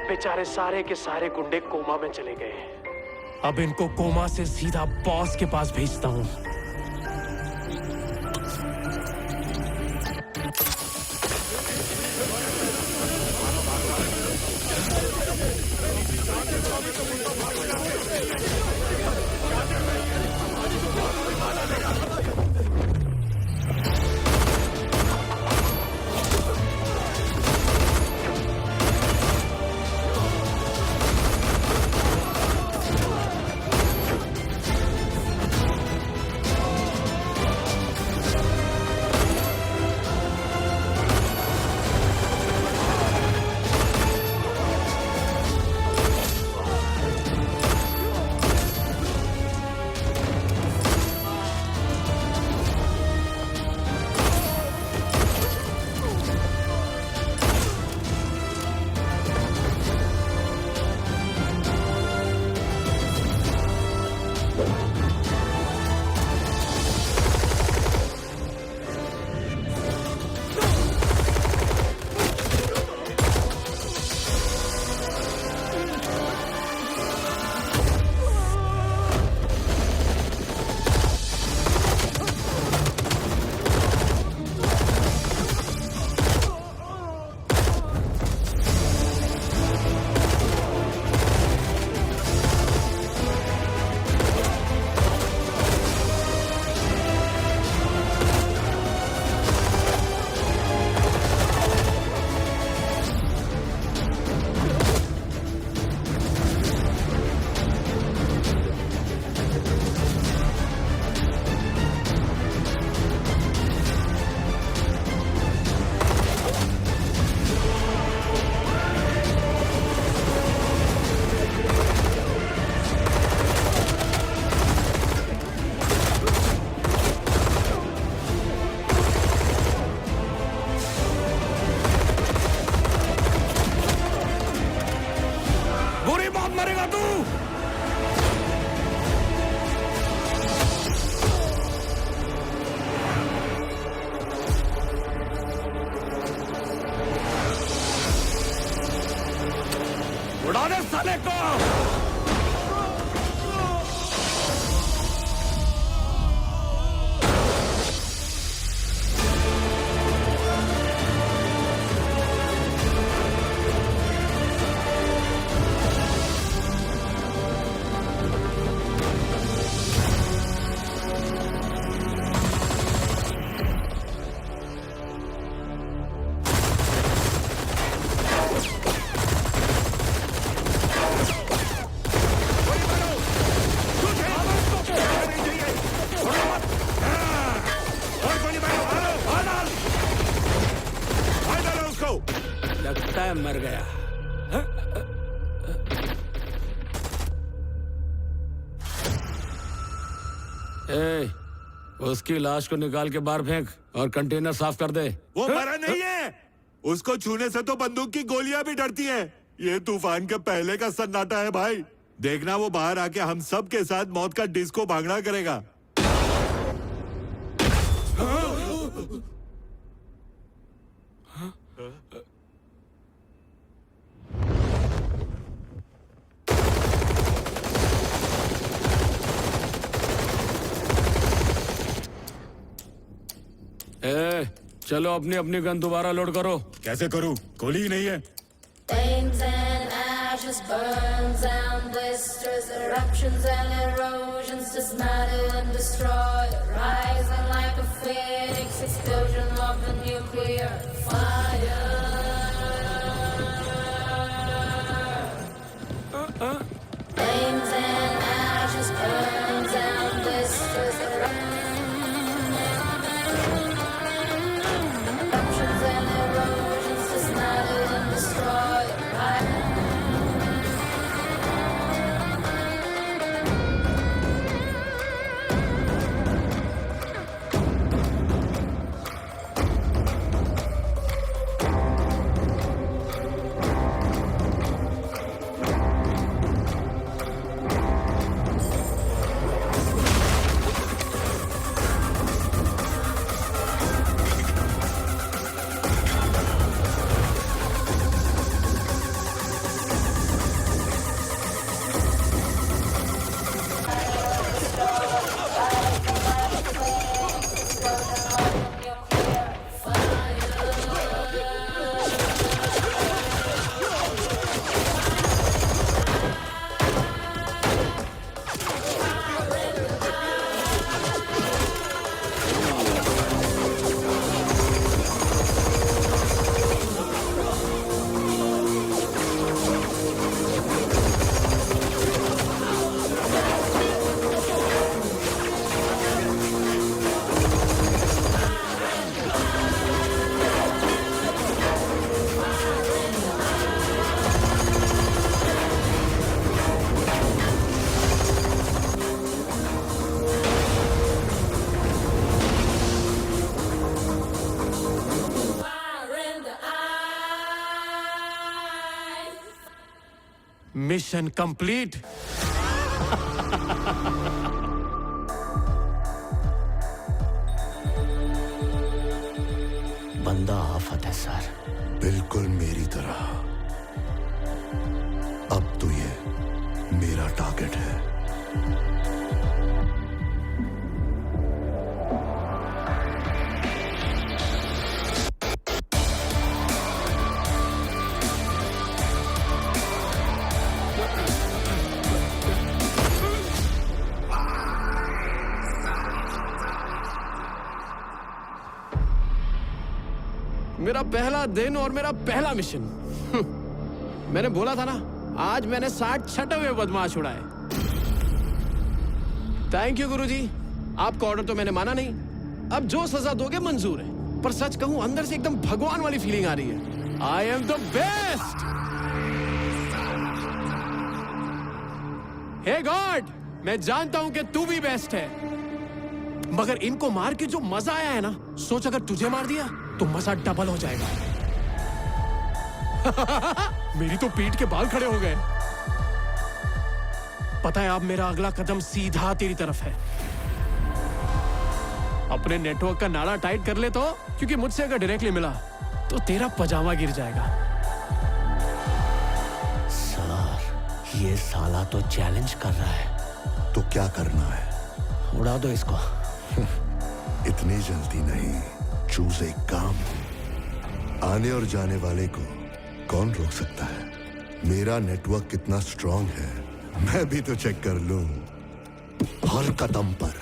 बेचारे सारे के सारे गुंडे कोमा में चले गए। अब इनको कोमा से सीधा बॉस के पास भेजता हूं। उड़ा दे साले को। लगता है मर गया। ए, उसकी लाश को निकाल के बाहर फेंक और कंटेनर साफ कर दे। वो मरा नहीं है। उसको छूने से तो बंदूक की गोलियां भी डरती हैं। ये तूफान के पहले का सन्नाटा है भाई। देखना वो बाहर आके हम सब के साथ मौत का डिस्को भांगड़ा करेगा। ए, चलो अपनी अपनी गन दोबारा लोड करो। कैसे करूं? गोली ही नहीं है। Flames and ashes, burns and blisters, eruptions and erosions, dismantle and destroy, rising like a phoenix, explosion of the nuclear fire. Flames and ashes, burns and blisters, eruptions and erosions, dismantle and destroy. Mission complete. है sir. बिल्कुल मेरी तरह। अब तो ये मेरा target है। मेरा पहला दिन और मेरा पहला मिशन। मैंने बोला था ना, आज मैंने 60 छठे हुए बदमाश उड़ाए। थैंक यू गुरुजी। आपका ऑर्डर तो मैंने माना नहीं, अब जो सजा दोगे मंजूर है। पर सच कहूं, अंदर से एकदम भगवान वाली फीलिंग आ रही है। I am the best. Hey God, मैं जानता हूं कि तू भी बेस्ट है, मगर इनको मार के जो मजा आया है ना, सोच अगर तुझे मार दिया तो मजा डबल हो जाएगा। मेरी तो पीठ के बाल खड़े हो गए। पता है, अब मेरा अगला कदम सीधा तेरी तरफ है। अपने नेटवर्क का नाड़ा टाइट कर ले तो, क्योंकि मुझसे अगर डायरेक्टली मिला तो तेरा पजामा गिर जाएगा। सर, ये साला तो चैलेंज कर रहा है। तो क्या करना है? उड़ा दो इसको। इतनी जल्दी नहीं। चूज एक काम। आने और जाने वाले को कौन रोक सकता है? मेरा नेटवर्क कितना स्ट्रांग है, मैं भी तो चेक कर लूं। हर कदम पर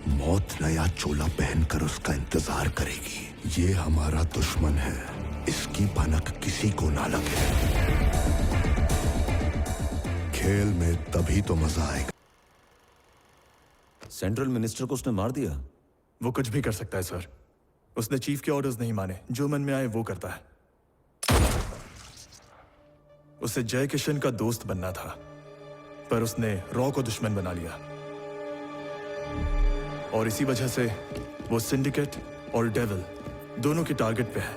मौत नया चोला पहनकर उसका इंतजार करेगी। ये हमारा दुश्मन है, इसकी भनक किसी को ना लगे। खेल में तभी तो मजा आएगा। सेंट्रल मिनिस्टर को उसने मार दिया। वो कुछ भी कर सकता है सर। उसने चीफ के ऑर्डर्स नहीं माने, जो मन में आए वो करता है। उसे जय किशन का दोस्त बनना था, पर उसने रॉ को दुश्मन बना लिया। और इसी वजह से वो सिंडिकेट और डेविल दोनों के टारगेट पे है।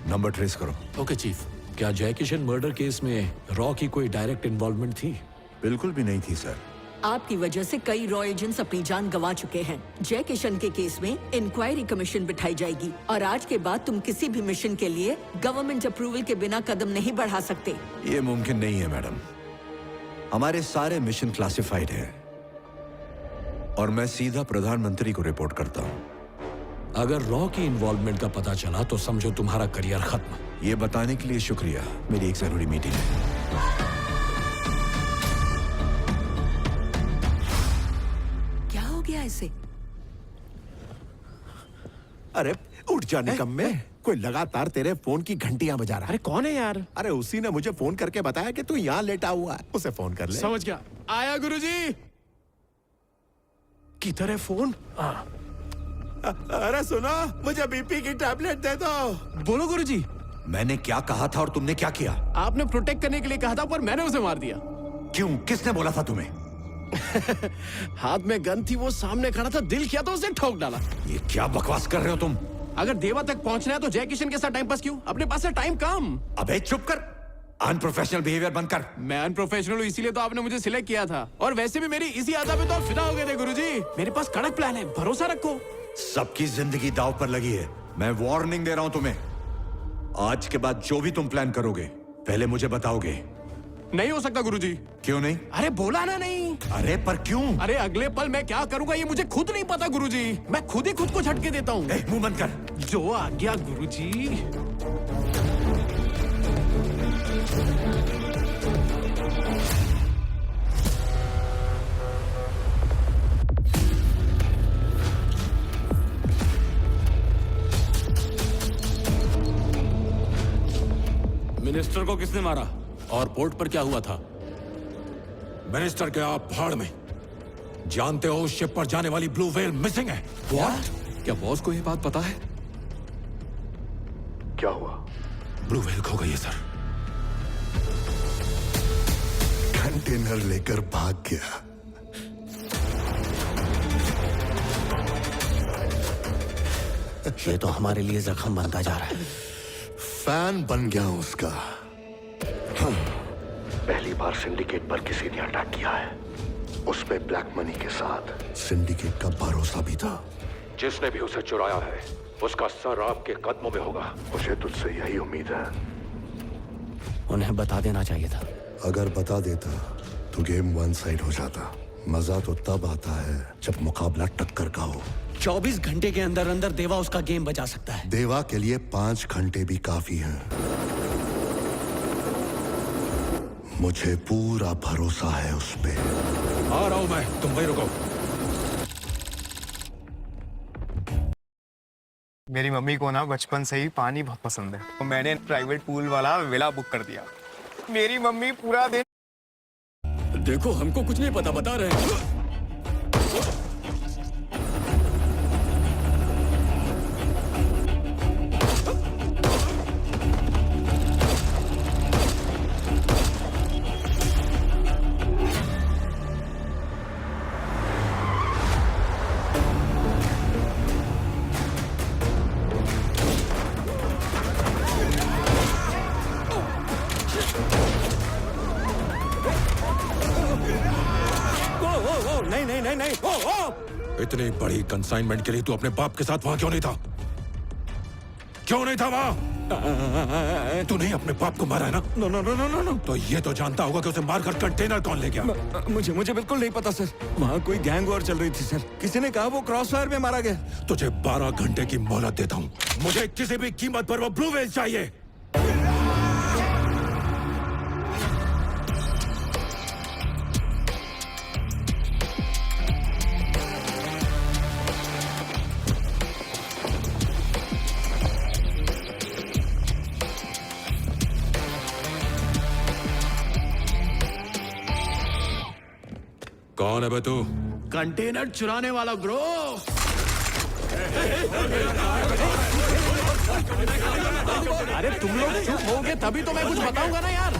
नंबर ट्रेस करो। Okay chief. क्या जय किशन मर्डर केस में रॉ की कोई डायरेक्ट इन्वॉल्वमेंट थी? बिल्कुल भी नहीं थी सर। आपकी वजह से कई रॉ एजेंट्स अपनी जान गंवा चुके हैं। जय किशन के केस में इंक्वायरी कमीशन बिठाई जाएगी और आज के बाद तुम किसी भी मिशन के लिए गवर्नमेंट अप्रूवल के बिना कदम नहीं बढ़ा सकते। ये मुमकिन नहीं है मैडम। हमारे सारे मिशन क्लासिफाइड हैं और मैं सीधा प्रधानमंत्री को रिपोर्ट करता हूँ। अगर रॉ की इन्वॉल्वमेंट का पता चला तो समझो तुम्हारा करियर खत्म। ये बताने के लिए शुक्रिया। मेरी एक जरूरी मीटिंग है। क्या हो गया इसे? अरे उठ जा निकम्मे। कोई लगातार तेरे फोन की घंटियां बजा रहा है। अरे कौन है यार? अरे उसी ने मुझे फोन करके बताया कि तू यहाँ लेटा हुआ है। उसे फोन कर ले। समझ गया। आया गुरुजी। किधर है फोन? अरे सुनो, मुझे बीपी की टैबलेट दे दो। बोलो गुरुजी। मैंने क्या कहा था और तुमने क्या किया? आपने प्रोटेक्ट करने के लिए कहा था, पर मैंने उसे मार दिया। क्यों? किसने बोला था तुम्हें? हाथ में गन थी, वो सामने खड़ा था, दिल किया तो उसे ठोक डाला। ये क्या बकवास कर रहे हो तुम? अगर देवा तक पहुंचना है तो जय किशन के साथ टाइम पास क्यों? अपने पास है टाइम कम। अबे चुप कर। अनप्रोफेशनल बिहेवियर बंद कर। मैं अनप्रोफेशनल हूँ, इसीलिए तो आपने मुझे सिलेक्ट किया था। और वैसे भी मेरी इसी आदत पे तो आप फिदा हो गए थे गुरुजी। मेरे पास कड़क प्लान है, भरोसा रखो। सबकी जिंदगी दांव पर लगी है। मैं वार्निंग दे रहा हूं तुम्हें। आज के बाद जो भी तुम प्लान करोगे पहले मुझे बताओगे। नहीं हो सकता गुरुजी। क्यों नहीं? अरे बोला ना नहीं। अरे पर क्यों? अरे अगले पल मैं क्या करूंगा ये मुझे खुद नहीं पता गुरुजी। मैं खुद ही खुद को झटके देता हूँ। मुंह बंद कर। जो आ गया गुरुजी। मिनिस्टर को किसने मारा और पोर्ट पर क्या हुआ था? मिनिस्टर के आप भाड़ में। जानते हो उस शिप पर जाने वाली ब्लू व्हेल मिसिंग है। What? क्या बॉस को ये बात पता है? क्या हुआ? ब्लू व्हेल खो गई है सर। कंटेनर लेकर भाग गया। ये तो हमारे लिए जख्म बनता जा रहा है। फैन बन गया हूं उसका। पहली बार सिंडिकेट पर किसी ने अटैक किया है। उसमें ब्लैक मनी के साथ सिंडिकेट का भरोसा भी था। जिसने भी उसे चुराया है उसका सर आपके कदमों में होगा। मुझे तुझसे यही उम्मीद है। उन्हें बता देना चाहिए था। अगर बता देता तो गेम वन साइड हो जाता। मजा तो तब आता है जब मुकाबला टक्कर का हो। 24 घंटे के अंदर अंदर देवा उसका गेम बचा सकता है। देवा के लिए 5 घंटे भी काफी हैं। मुझे पूरा भरोसा है उस पे। आ रहा हूं मैं, तुम वहीं रुको। मेरी मम्मी को ना बचपन से ही पानी बहुत पसंद है, तो मैंने प्राइवेट पूल वाला विला बुक कर दिया। मेरी मम्मी पूरा दिन। देखो हमको कुछ नहीं पता, बता रहे हैं। नहीं। इतनी बड़ी कंसाइनमेंट के लिए तू अपने बाप के साथ वहां क्यों नहीं था? क्यों नहीं था वहां? तू नहीं अपने बाप को मारा है ना? नो। तो ये तो जानता होगा कि उसे मारकर कंटेनर कौन ले गया? मुझे बिल्कुल नहीं पता सर। वहाँ कोई गैंग वॉर चल रही थी सर। किसी ने कहा वो क्रॉस फायर में मारा गया। तुझे 12 घंटे की मोहलत देता हूँ। मुझे किसी भी कीमत पर वो ब्लू वेल चाहिए। कौन है बे तू? कंटेनर चुराने वाला ब्रो। अरे तुम लोग चुप होगे तभी तो मैं कुछ बताऊंगा ना यार।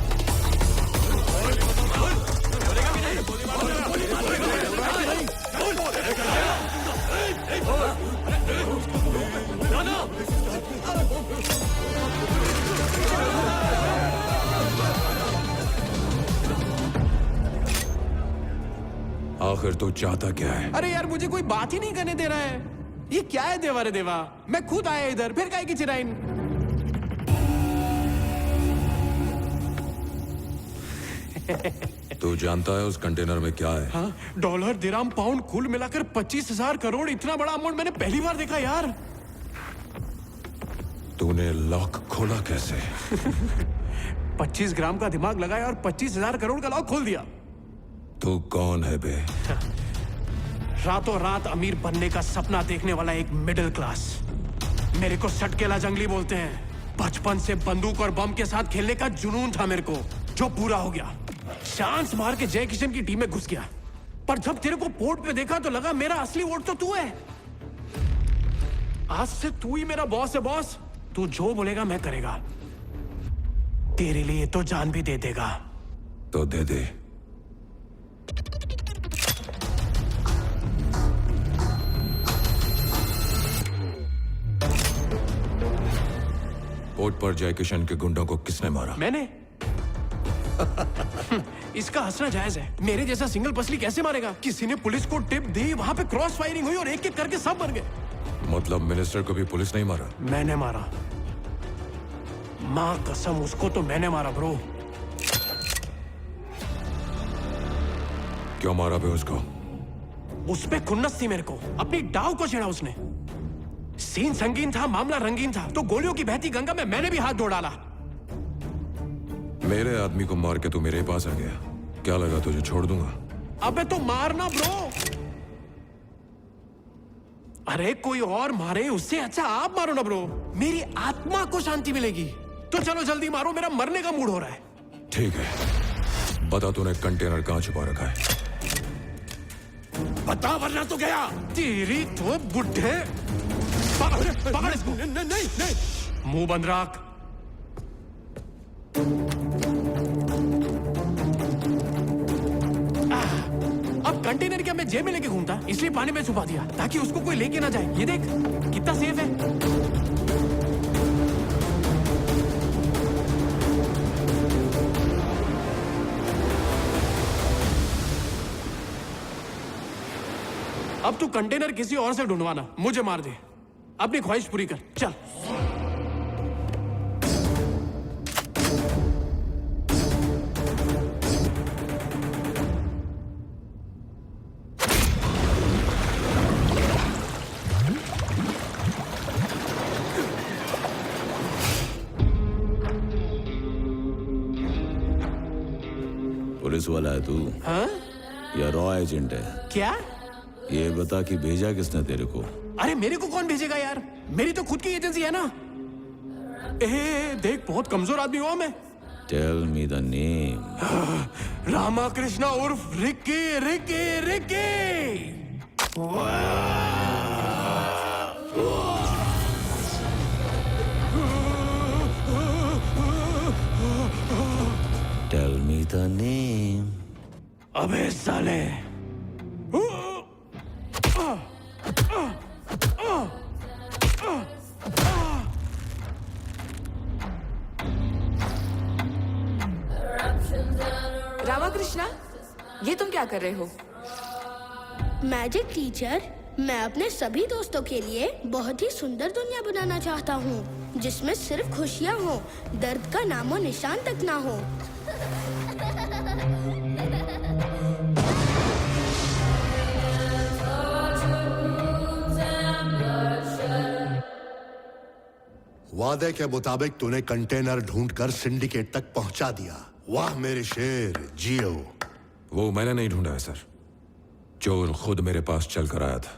आखिर तू चाहता क्या है? अरे यार मुझे कोई बात ही नहीं करने दे रहा है। ये क्या है देवा रे देवा? मैं खुद आया इधर, फिर काहे की चिराइन? तू जानता है उस कंटेनर में क्या है? हाँ? डॉलर, दिरहम, पाउंड कुल मिलाकर 25,000 करोड़। इतना बड़ा अमाउंट मैंने पहली बार देखा यार। तूने लॉक खोला कैसे? 25 ग्राम का दिमाग लगाया और 25,000 करोड़ का लॉक खोल दिया। तू कौन है बे? रातों रात अमीर बनने का सपना देखने वाला एक मिडिल क्लास। मेरे को सटकेला जंगली बोलते हैं। बचपन से बंदूक और बम के साथ खेलने का जुनून था मेरे को, जो पूरा हो गया। चांस मार के जय किशन की टीम में घुस गया, पर जब तेरे को पोर्ट पे देखा तो लगा मेरा असली वोट तो तू है। आज से तू ही मेरा बॉस है बॉस। तू जो बोलेगा मैं करेगा। तेरे लिए तो जान भी दे देगा। तो दे दे। पोर्ट पर जय किशन के गुंडों को किसने मारा? मैंने। इसका हंसना जायज है। मेरे जैसा सिंगल पसली कैसे मारेगा? किसी ने पुलिस को टिप दी, वहां पे क्रॉस फायरिंग हुई और एक एक करके सब मर गए। मतलब मिनिस्टर को भी पुलिस नहीं मारा? मैंने मारा। मां कसम, उसको तो मैंने मारा ब्रो। क्यों मारा बे उसको? उस पे खुन्नस थी मेरे को। अपनी डाव को छेड़ा उसने। सीन संगीन था, मामला रंगीन था, तो गोलियों की बहती गंगा में मैंने भी हाथ धो डाला। मेरे आदमी को मार के तू मेरे पास आ गया। क्या लगा तुझे छोड़ दूंगा? अबे तो मारना ब्रो। अरे कोई और मारे उससे अच्छा आप मारो ना ब्रो। मेरी आत्मा को शांति मिलेगी। तो चलो जल्दी मारो, मेरा मरने का मूड हो रहा है। ठीक है, बता तूने कंटेनर कहां छुपा रखा है? बता वरना तो गया। तेरी तो बुढ़े। पकड़ इसको। नहीं। मुंह बंद रख। अब कंटेनर क्या मैं जेब में लेके घूमता, इसलिए पानी में छुपा दिया ताकि उसको कोई लेके ना जाए। ये देख कितना सेफ है। अब तू कंटेनर किसी और से ढूंढवाना, मुझे मार दे। अपनी ख्वाहिश पूरी कर, चल। पुलिस वाला है तू? हाँ? या रॉ एजेंट है? क्या? ये बता कि भेजा किसने तेरे को? अरे मेरे को कौन भेजेगा यार, मेरी तो खुद की एजेंसी है ना। देख बहुत कमजोर आदमी हुआ मैं। Tell me the name. Ramakrishna उर्फ Ricky Ricky Ricky. Tell me the name. अबे साले। रामाकृष्णा, ये तुम क्या कर रहे हो? मैजिक टीचर, मैं अपने सभी दोस्तों के लिए बहुत ही सुंदर दुनिया बनाना चाहता हूँ, जिसमें सिर्फ खुशियाँ हो, दर्द का नामो निशान तक ना हो। वादे के मुताबिक तूने कंटेनर ढूंढकर सिंडिकेट तक पहुंचा दिया। वाह मेरे शेर, जियो। वो मैंने नहीं ढूंढा है सर, चोर खुद मेरे पास चल कर आया था।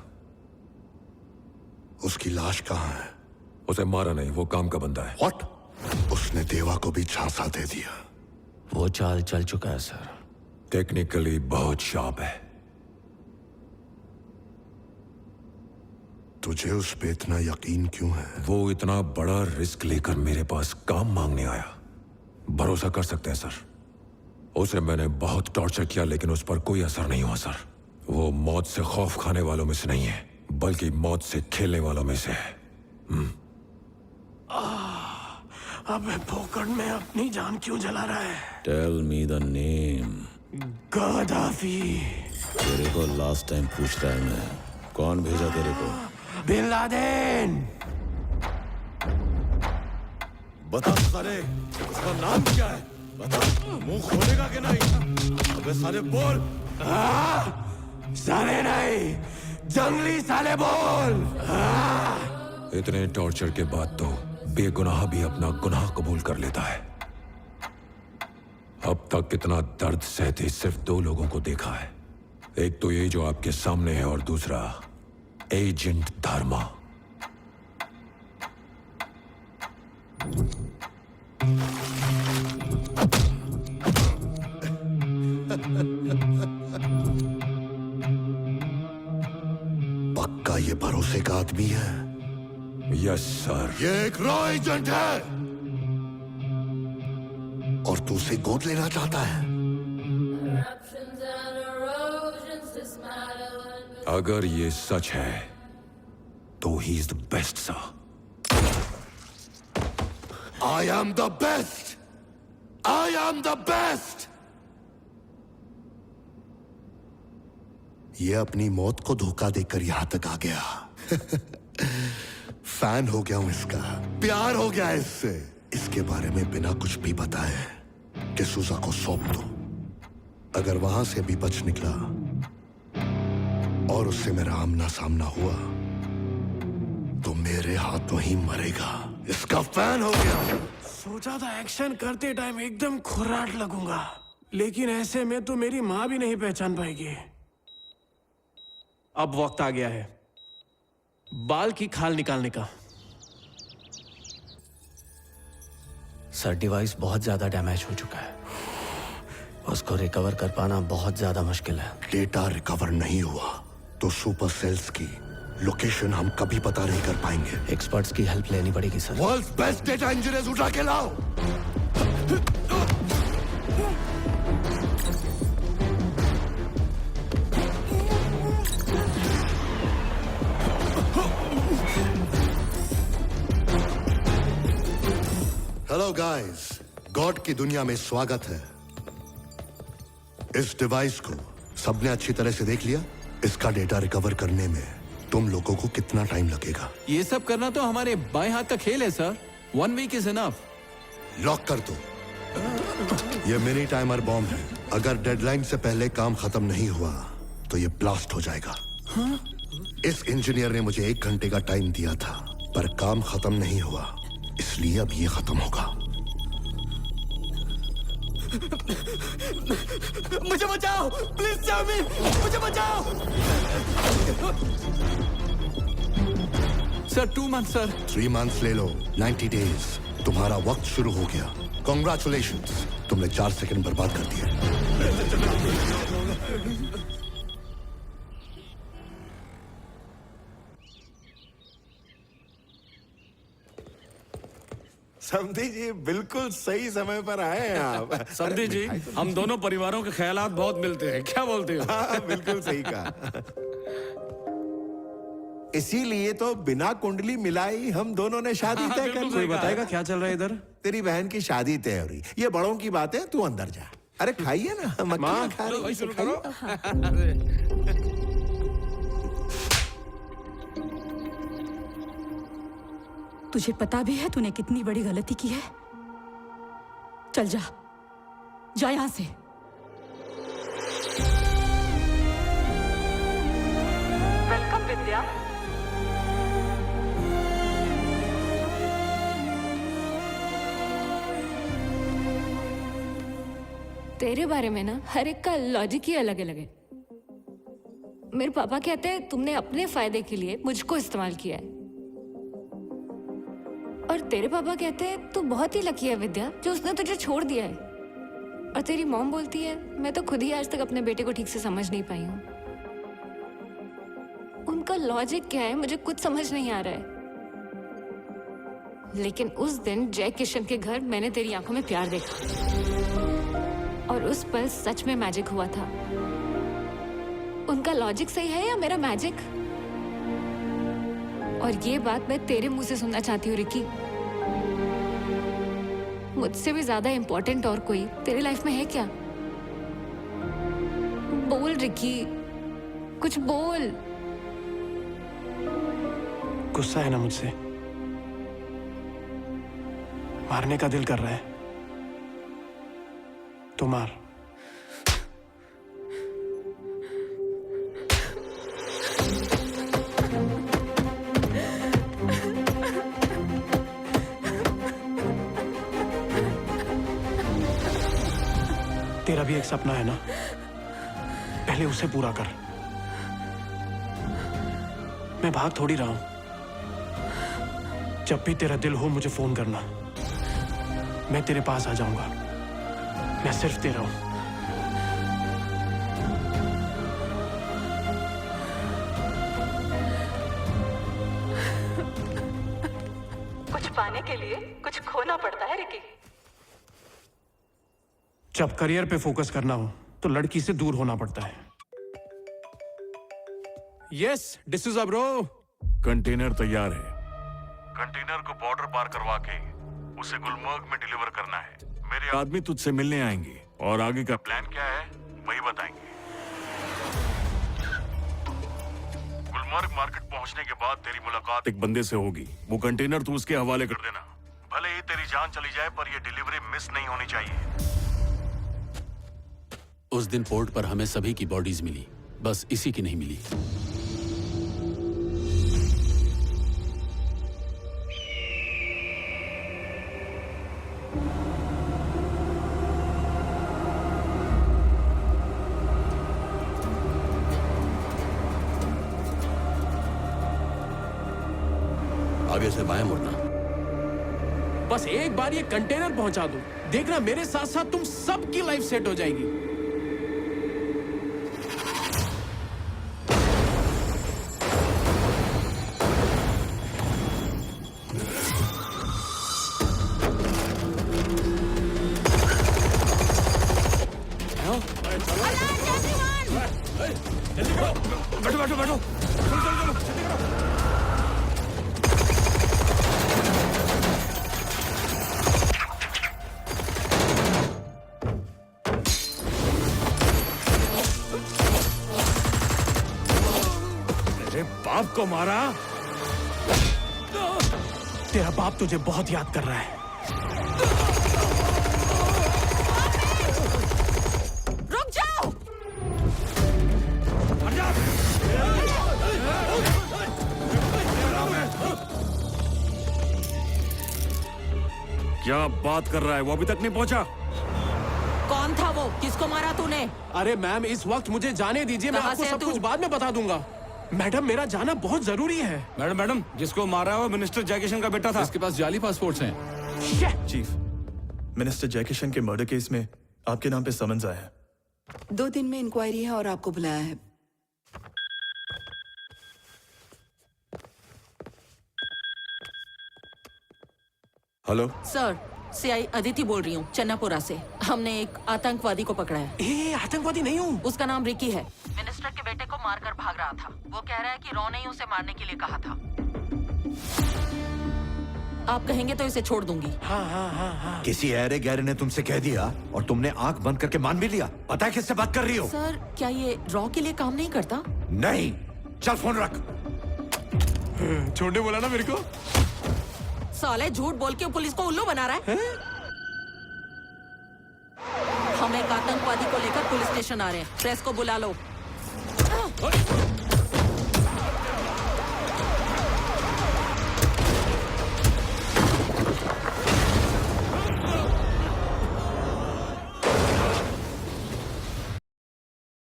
उसकी लाश कहाँ है? उसे मारा नहीं, वो काम का बंदा है। What? उसने देवा को भी झांसा दे दिया। वो चाल चल चुका है सर। टेक्निकली बहुत शार्प है। तुझे उस पे इतना यकीन क्यों है? वो इतना बड़ा रिस्क लेकर मेरे पास काम मांगने आया। भरोसा कर सकते हैं सर, उसे मैंने बहुत टॉर्चर किया लेकिन उस पर कोई असर नहीं हुआ सर। वो मौत से खौफ खाने वालों में से नहीं है, बल्कि मौत से खेलने वालों में से है। अबे पोकड़ में अपनी जान क्यों जला रहा है? Tell me the name. Gaddafi. तेरे को लास्ट टाइम पूछ रहा है मैं, कौन भेजा तेरे को? Bin Laden. बता साले, उसका नाम क्या है? बता, मुंह खोलेगा कि नहीं? अबे साले बोल। साले नहीं, जंगली साले बोल। इतने टॉर्चर के बाद तो बेगुनाह भी अपना गुनाह कबूल कर लेता है। अब तक कितना दर्द सहते सिर्फ दो लोगों को देखा है, एक तो ये जो आपके सामने है और दूसरा एजेंट धर्मा। पक्का ये भरोसे का आदमी है? Yes sir. ये एक रॉ एजेंट है और तू उसे गोद लेना चाहता है। अगर ये सच है तो he is the best sir. I am the best! I am the best! ये अपनी मौत को धोखा देकर यहां तक आ गया। फैन हो गया हूं इसका, प्यार हो गया इससे। इसके बारे में बिना कुछ भी बताए कि सुजा को सौंप दो। अगर वहां से भी बच निकला और उससे मेरा आमना सामना हुआ तो मेरे हाथों ही मरेगा। इसका फैन हो गया। सोचा था एक्शन करते टाइम एकदम खुर्राट लगूंगा, लेकिन ऐसे में तो मेरी माँ भी नहीं पहचान पाएगी। अब वक्त आ गया है बाल की खाल निकालने का। सर डिवाइस बहुत ज्यादा डैमेज हो चुका है, उसको रिकवर कर पाना बहुत ज्यादा मुश्किल है। डेटा रिकवर नहीं हुआ तो सुपर सेल्स की लोकेशन हम कभी पता नहीं कर पाएंगे। एक्सपर्ट्स की हेल्प लेनी पड़ेगी sir. World's best data engineers उठा के लाओ। हेलो गाइस, गॉड की दुनिया में स्वागत है। इस डिवाइस को सबने अच्छी तरह से देख लिया? इसका डेटा रिकवर करने में तुम लोगों को कितना टाइम लगेगा? ये सब करना तो हमारे बाएं हाथ का खेल है sir. 1 week is enough. Lock कर दो। ये मिनी टाइमर बॉम्ब है। अगर डेडलाइन से पहले काम खत्म नहीं हुआ तो ये ब्लास्ट हो जाएगा। हाँ? इस इंजीनियर ने मुझे 1 घंटे का टाइम दिया था, पर काम खत्म नहीं हुआ, इसलिए अब ये खत्म होगा। मुझे बचाओ, प्लीज सेव मी, मुझे बचाओ। Sir 2 month sir. 3 मंथ्स ले लो, 90 डेज। तुम्हारा वक्त शुरू हो गया। कॉन्ग्रेचुलेशंस, तुमने 4 सेकंड बर्बाद कर दिए। समधी जी बिल्कुल सही समय पर आए हैं आप। समधी जी, हम दोनों परिवारों के ख्यालात बहुत मिलते हैं, क्या बोलते हो? हाँ, बिल्कुल सही कहा। इसीलिए तो बिना कुंडली मिलाई हम दोनों ने शादी तय कर ली। कोई बताएगा क्या चल रहा है इधर? तेरी बहन की शादी तय हो रही। ये बड़ों की बात है, तू अंदर जा। अरे खाइए ना, मक्खियाँ खा रही हैं, शुरू करो। तुझे पता भी है तूने कितनी बड़ी गलती की है? चल जा, जा यहां से। वेलकम विद्या। तेरे बारे में ना हर एक का लॉजिक ही अलग अलग है। मेरे पापा कहते हैं तुमने अपने फायदे के लिए मुझको इस्तेमाल किया है, और तेरे पापा कहते हैं तू बहुत ही लकी है विद्या जो उसने तुझे छोड़ दिया है। और तेरी मॉम बोलती है मैं तो खुद ही आज तक अपने बेटे को ठीक से समझ नहीं पाई हूँ। उनका लॉजिक क्या है मुझे कुछ समझ नहीं आ रहा है। लेकिन उस दिन जय किशन के घर मैंने तेरी आंखों में प्यार देखा, और उस पल सच में मैजिक हुआ था। उनका लॉजिक सही है या मेरा मैजिक? और ये बात मैं तेरे मुंह से सुनना चाहती हूँ रिकी। मुझसे भी ज्यादा इम्पोर्टेंट और कोई तेरी लाइफ में है क्या? बोल रिकी, कुछ बोल। गुस्सा है ना मुझसे? मारने का दिल कर रहा है तो मार। तेरा भी एक सपना है ना, पहले उसे पूरा कर। मैं भाग थोड़ी रहा हूं। जब भी तेरा दिल हो मुझे फोन करना, मैं तेरे पास आ जाऊंगा। मैं सिर्फ तेरा हूं। कुछ पाने के लिए कुछ खोना पड़ता है रिकी। जब करियर पे फोकस करना हो तो लड़की से दूर होना पड़ता है। Yes, D'Souza bro. कंटेनर तैयार है। कंटेनर को बॉर्डर पार करवा के उसे गुलमर्ग में डिलीवर करना है। मेरे आदमी तुझसे मिलने आएंगे और आगे का प्लान क्या है वही बताएंगे। गुलमर्ग मार्केट पहुंचने के बाद तेरी मुलाकात एक बंदे से होगी। वो कंटेनर तू उसके हवाले कर देना। भले ही तेरी जान चली जाए पर ये डिलीवरी मिस नहीं होनी चाहिए। उस दिन पोर्ट पर हमें सभी की बॉडीज मिली, बस इसी की नहीं मिली। आगे से बाएं मुड़ना। बस एक बार ये कंटेनर पहुंचा दो, देखना मेरे साथ साथ तुम सबकी लाइफ सेट हो जाएगी। बैठो बैठो बैठो, चलो चलो चलो, जल्दी करो। बाप को मारा? तेरा बाप तुझे बहुत याद कर रहा है। रुक जाओ। क्या बात कर रहा है? वो अभी तक नहीं पहुंचा। कौन था वो? किसको मारा तूने? अरे मैम, इस वक्त मुझे जाने दीजिए, मैं कहाँ आपको से है सब तू? कुछ बाद में बता दूंगा। मैडम, मेरा जाना बहुत जरूरी है। मैडम, जिसको मारा है वो मिनिस्टर जयकिशन का बेटा था। इसके पास जाली पासपोर्ट्स हैं। चीफ, मिनिस्टर जयकिशन के मर्डर केस में आपके नाम पे समन्स आया है। 2 दिन में इंक्वायरी है और आपको बुलाया है। हेलो सर, सीआई अदिति बोल रही हूँ, चन्नापुरा से। हमने एक आतंकवादी को पकड़ा है। आतंकवादी नहीं हूँ। उसका नाम रिकी है। मिनिस्टर के बेटे को मारकर भाग रहा था। वो कह रहा है कि रॉ ने ही उसे मारने के लिए कहा था। आप कहेंगे तो इसे छोड़ दूंगी। हाँ। किसी ऐरे गैरे ने तुमसे कह दिया और तुमने आंख बंद करके मान भी लिया? पता है किससे बात कर रही हो? सर, क्या ये रॉ के लिए काम नहीं करता? नहीं, चल फोन रख। छोड़ने बोला ना मेरे को। साले झूठ बोल के पुलिस को उल्लू बना रहा है। हम एक आतंकवादी को लेकर पुलिस स्टेशन आ रहे हैं। प्रेस को बुला लो।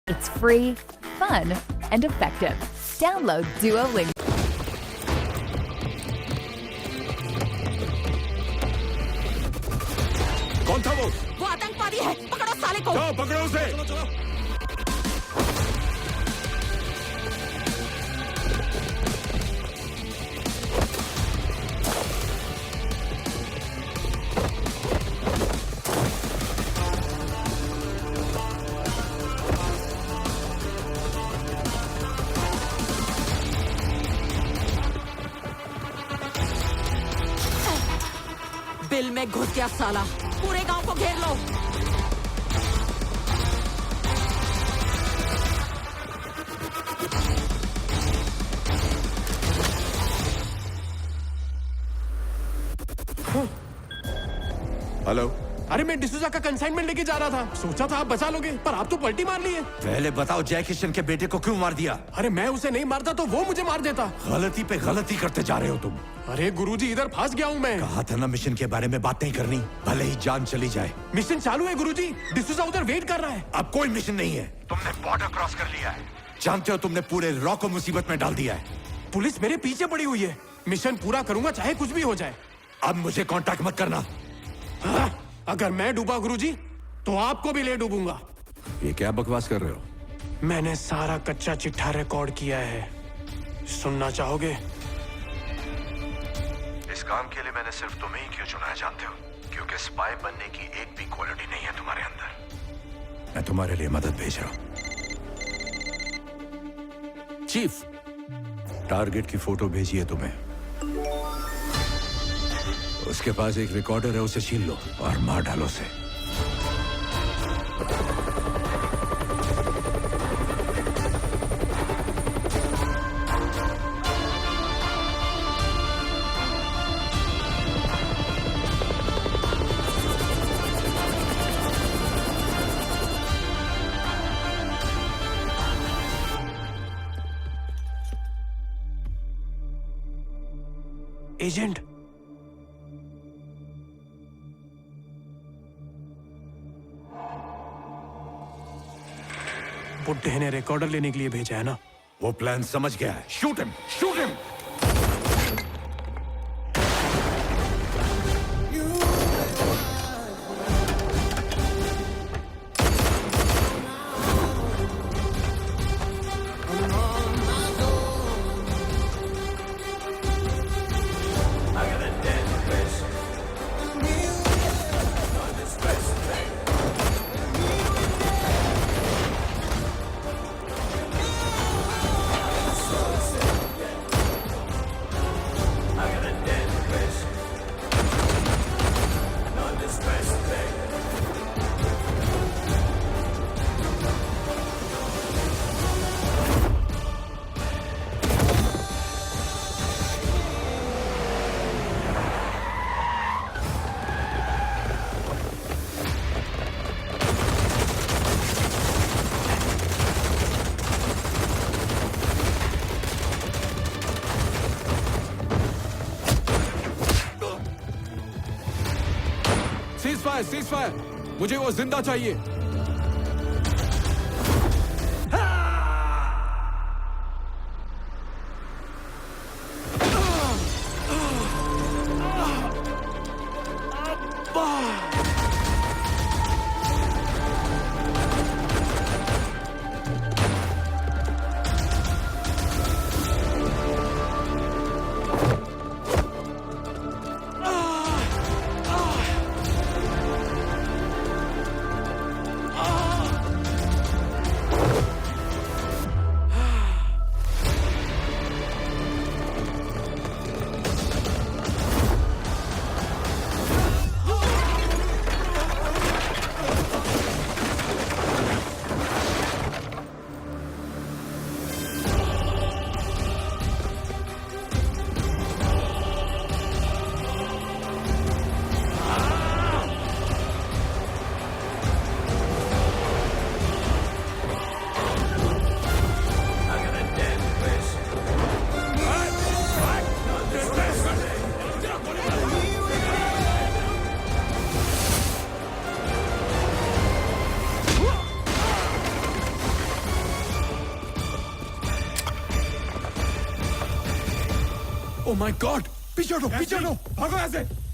It's free, fun, and effective. Download Duolingo. कौन था वो? वो आतंकवादी है। पकड़ो साले को। जाओ पकड़ो उसे। चलो। बिल में घुस गया साला। पूरे गांव को घेर लो। हेलो। अरे मैं डिसूजा का कंसाइनमेंट लेके जा रहा था। सोचा था आप बचा लोगे, पर आप तो पलटी मार लिए। पहले बताओ जय किशन के बेटे को क्यों मार दिया? अरे मैं उसे नहीं मारता तो वो मुझे मार देता। गलती पे गलती करते जा रहे हो तुम। अरे गुरुजी, इधर फंस गया हूँ मैं। कहा था ना मिशन के बारे में बात नहीं करनी, भले ही जान चली जाए। मिशन चालू है गुरुजी। डिसूजा उधर वेट कर रहा है। अब कोई मिशन नहीं है। तुमने बॉर्डर क्रॉस कर लिया है। जानते हो तुमने पूरे रॉ को मुसीबत में डाल दिया है। पुलिस मेरे पीछे पड़ी हुई है। मिशन पूरा करूंगा चाहे कुछ भी हो जाए। अब मुझे कांटेक्ट मत करना। अगर मैं डूबा गुरुजी, तो आपको भी ले डूबूंगा। ये क्या बकवास कर रहे हो? मैंने सारा कच्चा चिट्ठा रिकॉर्ड किया है। सुनना चाहोगे? इस काम के लिए मैंने सिर्फ तुम्हें ही क्यों चुना है जानते हो? क्योंकि स्पाई बनने की एक भी क्वालिटी नहीं है तुम्हारे अंदर। मैं तुम्हारे लिए मदद भेज रहा हूं। चीफ, टारगेट की फोटो भेजी है तुम्हें। उसके पास एक रिकॉर्डर है, उसे छीन लो और मार डालो उसे। एजेंट, बुड्ढे ने रिकॉर्डर लेने के लिए भेजा है ना? वो प्लान समझ गया है। Shoot him, shoot him. Cease fire, मुझे वो जिंदा चाहिए। ओ माय गॉड, पीछे हटो, पीछे हटो, भागो यहाँ से।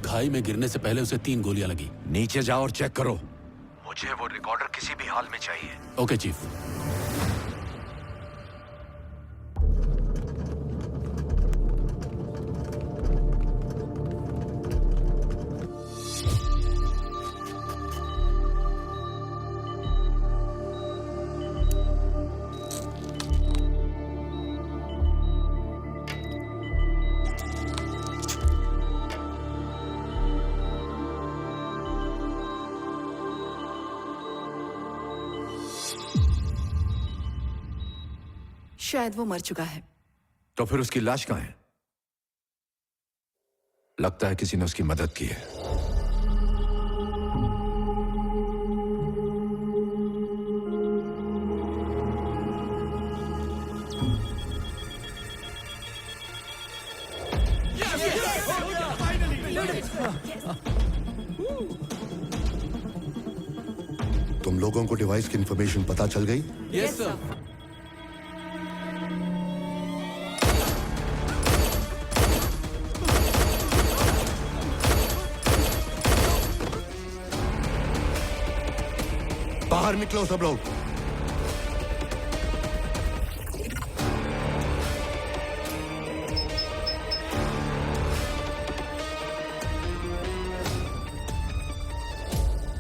खाई में गिरने से पहले उसे 3 गोलियां लगी। नीचे जाओ और चेक करो। मुझे वो रिकॉर्डर किसी भी हाल में चाहिए। Okay chief. शायद वो मर चुका है। तो फिर उसकी लाश कहाँ है? लगता है किसी ने उसकी मदद की है। तुम लोगों को डिवाइस की इंफॉर्मेशन पता चल गई? Yes sir. बाहर निकलो सब लोग।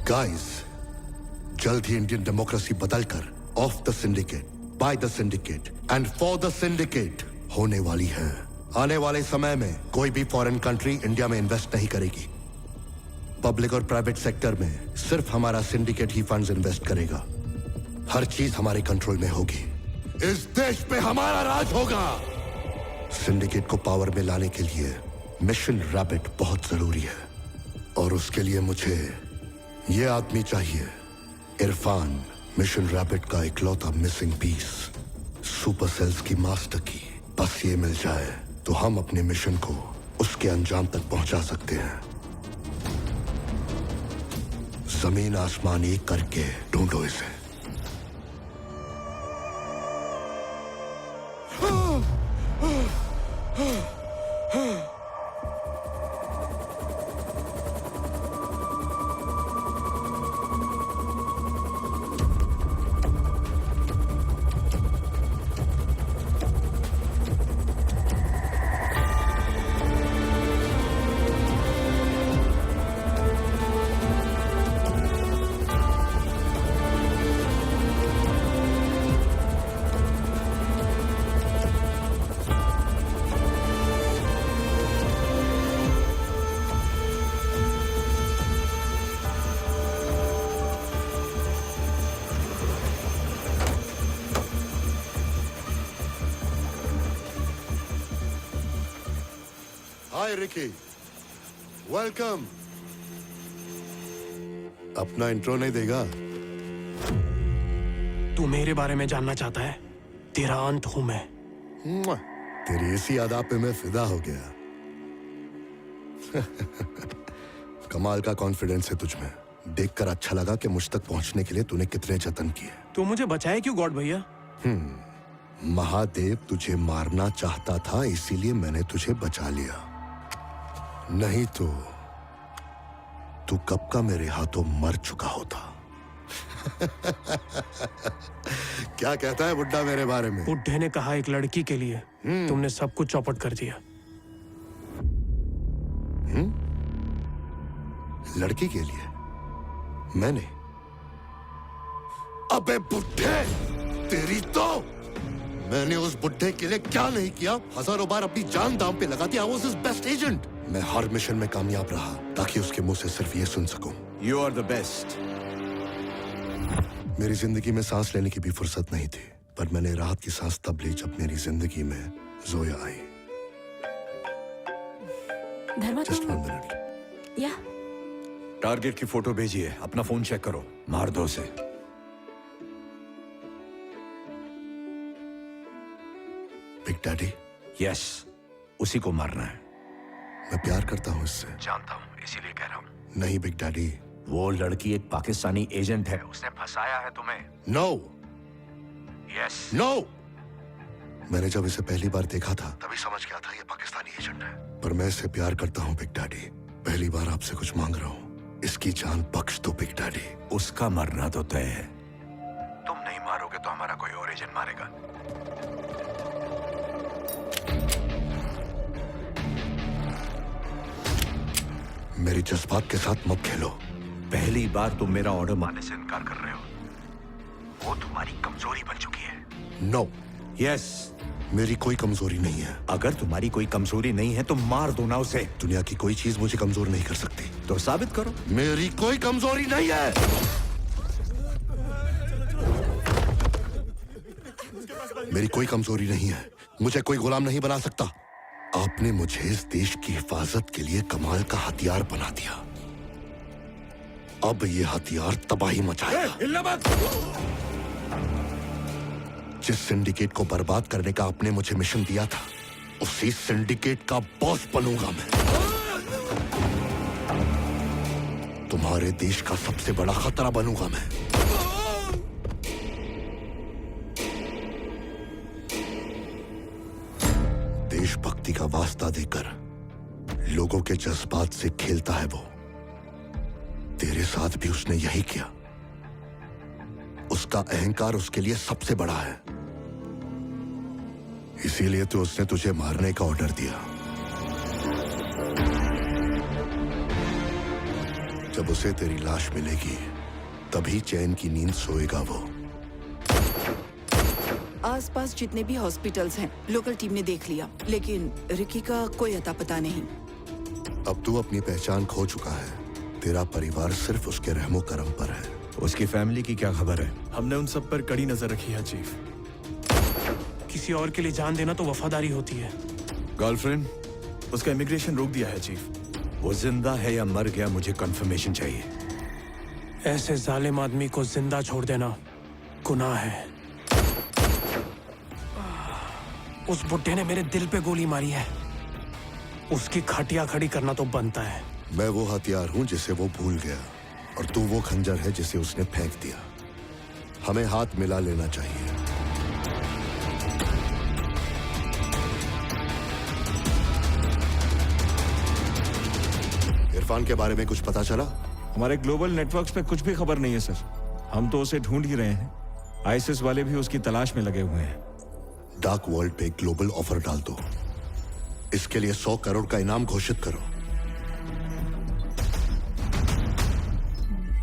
गाइस, जल्द ही इंडियन डेमोक्रेसी बदलकर of the syndicate, by the syndicate and for the syndicate होने वाली है। आने वाले समय में कोई भी फॉरेन कंट्री इंडिया में इन्वेस्ट नहीं करेगी। पब्लिक और प्राइवेट सेक्टर में सिर्फ हमारा सिंडिकेट ही फंड्स इन्वेस्ट करेगा। हर चीज हमारे कंट्रोल में होगी। इस देश पे हमारा राज होगा। सिंडिकेट को पावर में लाने के लिए मिशन रैपिड बहुत जरूरी है, और उसके लिए मुझे ये आदमी चाहिए, इरफान, मिशन रैपिड का इकलौता मिसिंग पीस, सुपर सेल्स की मास्टर की। बस ये मिल जाए तो हम अपने मिशन को उसके अंजाम तक पहुंचा सकते हैं। जमीन आसमान एक करके ढूंढो इसे। हाय रिकी, वेलकम। अपना इंट्रो नहीं देगा? तू मेरे बारे में जानना चाहता है? तेरा अंत हूं मैं। तेरी इसी अदा पे मैं फिदा हो गया। कमाल का कॉन्फिडेंस है तुझमें। देखकर अच्छा लगा कि मुझ तक पहुंचने के लिए तूने कितने जतन किए। तू मुझे बचाए क्यों गॉड भैया? महादेव तुझे मारना चाहता था, इसीलिए मैंने तुझे बचा लिया। नहीं तो तू कब का मेरे हाथों मर चुका होता। क्या कहता है बुड्ढा मेरे बारे में? बुड्ढे ने कहा एक लड़की के लिए तुमने सब कुछ चौपट कर दिया। लड़की के लिए मैंने? अबे बुड्ढे, तेरी तो मैंने उस बुड्ढे के लिए क्या नहीं किया। हजारों बार अपनी जान दांव पे लगा दी। I was his best agent। मैं हर मिशन में कामयाब रहा ताकि उसके मुंह से सिर्फ ये सुन सकूं, You are the best। मेरी जिंदगी में सांस लेने की भी फुर्सत नहीं थी, पर मैंने राहत की सांस तब ली जब मेरी जिंदगी में जोया आई। Just 1 minute। या टारगेट की फोटो भेजिए, अपना फोन चेक करो, मार दो उसे। Big daddy? यस, उसी को मारना है। मैं प्यार करता हूँ इससे। जानता हूँ, इसीलिए कह रहा हूँ। नहीं बिग डैडी। वो लड़की एक पाकिस्तानी एजेंट है, उसने फंसाया है तुम्हें। नो। यस। नो। मैंने जब इसे पहली बार देखा था तभी समझ गया था ये पाकिस्तानी एजेंट है, पर मैं इससे प्यार करता हूँ बिग डैडी। पहली बार आपसे कुछ मांग रहा हूँ, इसकी जान बख्श दो बिग डैडी। उसका मरना तो तय है। तुम नहीं मारोगे तो हमारा कोई और एजेंट मारेगा। मेरी जज्बात के साथ मत खेलो। पहली बार तुम मेरा ऑर्डर मानने से इनकार कर रहे हो। वो तुम्हारी कमजोरी बन चुकी है। नो। यस। मेरी कोई कमजोरी नहीं है। अगर तुम्हारी कोई कमजोरी नहीं है तो मार दो ना उसे। दुनिया की कोई चीज मुझे कमजोर नहीं कर सकती। तो साबित करो। मेरी कोई कमजोरी नहीं है। मेरी कोई कमजोरी नहीं है। मुझे कोई गुलाम नहीं बना सकता। आपने मुझे इस देश की हिफाजत के लिए कमाल का हथियार बना दिया। अब ये हथियार तबाही मचाएगा। जिस सिंडिकेट को बर्बाद करने का आपने मुझे मिशन दिया था, उसी सिंडिकेट का बॉस बनूंगा मैं। तुम्हारे देश का सबसे बड़ा खतरा बनूंगा मैं। देशभक्ति का वास्ता देकर लोगों के जज्बात से खेलता है वो। तेरे साथ भी उसने यही किया। उसका अहंकार उसके लिए सबसे बड़ा है, इसीलिए तो उसने तुझे मारने का ऑर्डर दिया। जब उसे तेरी लाश मिलेगी तभी चैन की नींद सोएगा वो। आसपास जितने भी हॉस्पिटल्स हैं लोकल टीम ने देख लिया, लेकिन रिकी का कोई अता पता नहीं। अब तू अपनी पहचान खो चुका है। तेरा परिवार सिर्फ उसके रहमो करम पर है। उसकी फैमिली की क्या खबर है? हमने उन सब पर कड़ी नजर रखी है चीफ। किसी और के लिए जान देना तो वफादारी होती है। गर्लफ्रेंड? उसका इमिग्रेशन रोक दिया है चीफ। वो जिंदा है या मर गया, मुझे कंफर्मेशन चाहिए। ऐसे जालिम आदमी को जिंदा छोड़ देना गुनाह है। उस बुड्ढे ने मेरे दिल पे गोली मारी है, उसकी खटिया खड़ी करना तो बनता है। मैं वो हथियार हूं जिसे वो भूल गया, और तू वो खंजर है जिसे उसने फेंक दिया। हमें हाथ मिला लेना चाहिए। इरफान के बारे में कुछ पता चला? हमारे ग्लोबल नेटवर्क्स पे कुछ भी खबर नहीं है सर। हम तो उसे ढूंढ ही रहे हैं। आईएसएस वाले भी उसकी तलाश में लगे हुए हैं। डार्क वर्ल्ड पे ग्लोबल ऑफर डाल दो। इसके लिए 100 करोड़ का इनाम घोषित करो।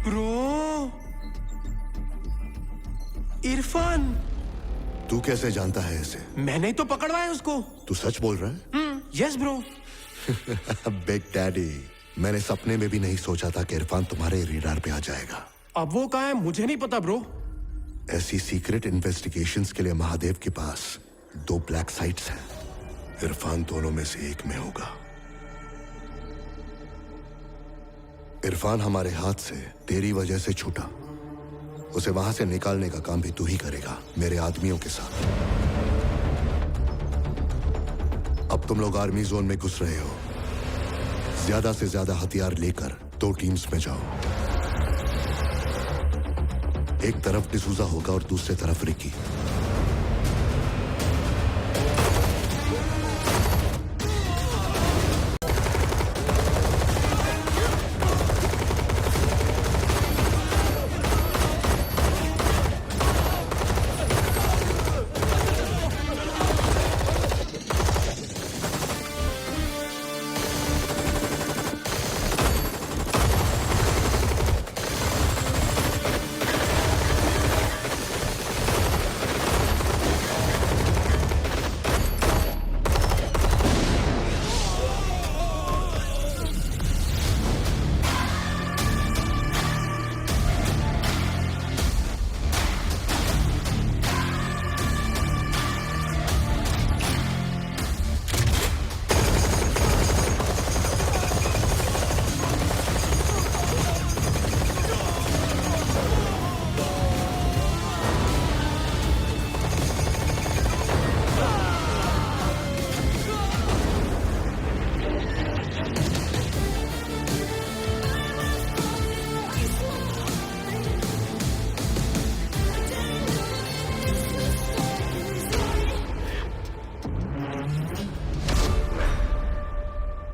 ब्रो, इरफान। तू कैसे जानता है इसे? मैंने ही तो पकड़वा है उसको। तू सच बोल रहा है? Yes bro. बिग डैडी, मैंने सपने में भी नहीं सोचा था कि इरफान तुम्हारे रेडार पे आ जाएगा। अब वो कहाँ है मुझे नहीं पता ब्रो। ऐसी सीक्रेट इन्वेस्टिगेशंस के लिए महादेव के पास 2 ब्लैक साइट्स हैं। इरफान दोनों में से एक में होगा। इरफान हमारे हाथ से तेरी वजह से छूटा। उसे वहां से निकालने का काम भी तू ही करेगा, मेरे आदमियों के साथ। अब तुम लोग आर्मी जोन में घुस रहे हो। ज्यादा से ज्यादा हथियार लेकर 2 टीम्स में जाओ। एक तरफ डिसूजा होगा और दूसरी तरफ रिकी।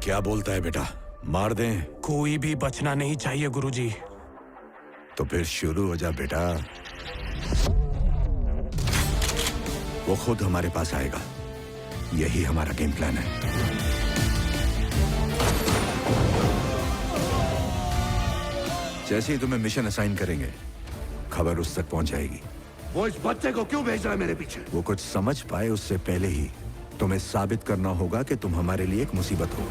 क्या बोलता है बेटा? मार दें? कोई भी बचना नहीं चाहिए गुरुजी। तो फिर शुरू हो जा बेटा। वो खुद हमारे पास आएगा। यही हमारा गेम प्लान है। जैसे ही तुम्हें मिशन असाइन करेंगे, खबर उस तक पहुंच जाएगी। वो इस बच्चे को क्यों भेज रहा है मेरे पीछे? वो कुछ समझ पाए उससे पहले ही तुम्हें साबित करना होगा कि तुम हमारे लिए एक मुसीबत हो।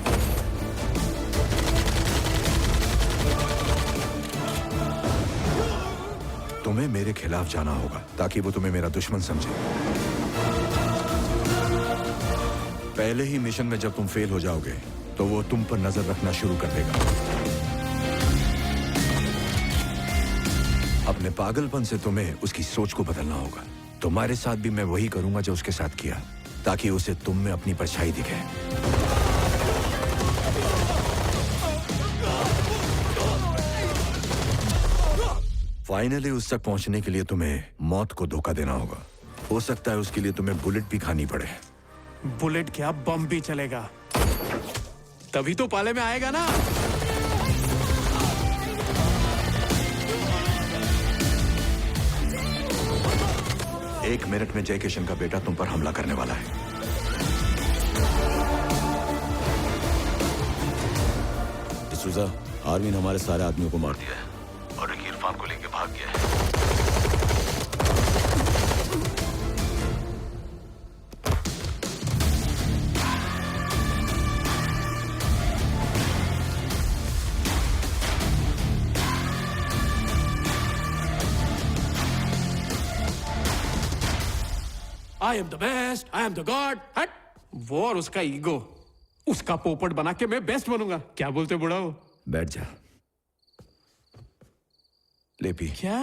तुम्हें मेरे खिलाफ जाना होगा ताकि वो तुम्हें मेरा दुश्मन समझे। पहले ही मिशन में जब तुम फेल हो जाओगे तो वो तुम पर नजर रखना शुरू कर देगा। अपने पागलपन से तुम्हें उसकी सोच को बदलना होगा। तुम्हारे साथ भी मैं वही करूंगा जो उसके साथ किया, ताकि उसे तुम में अपनी परछाई दिखे। फाइनली उस तक पहुंचने के लिए तुम्हें मौत को धोखा देना होगा। हो सकता है उसके लिए तुम्हें बुलेट भी खानी पड़े। बुलेट क्या, बम भी चलेगा। तभी तो पाले में आएगा ना। एक मिनट में जय किशन का बेटा तुम पर हमला करने वाला है। डिसूजा, आर्मी ने हमारे सारे आदमियों को मार दिया है और रिकी इरफान को लेके भाग गया है। I am the best, I am the God. हट, वो और उसका ईगो, उसका पोपट बना के मैं बेस्ट बनूंगा। क्या बोलते बुढ़ा हो? बैठ जा, ले पी। क्या?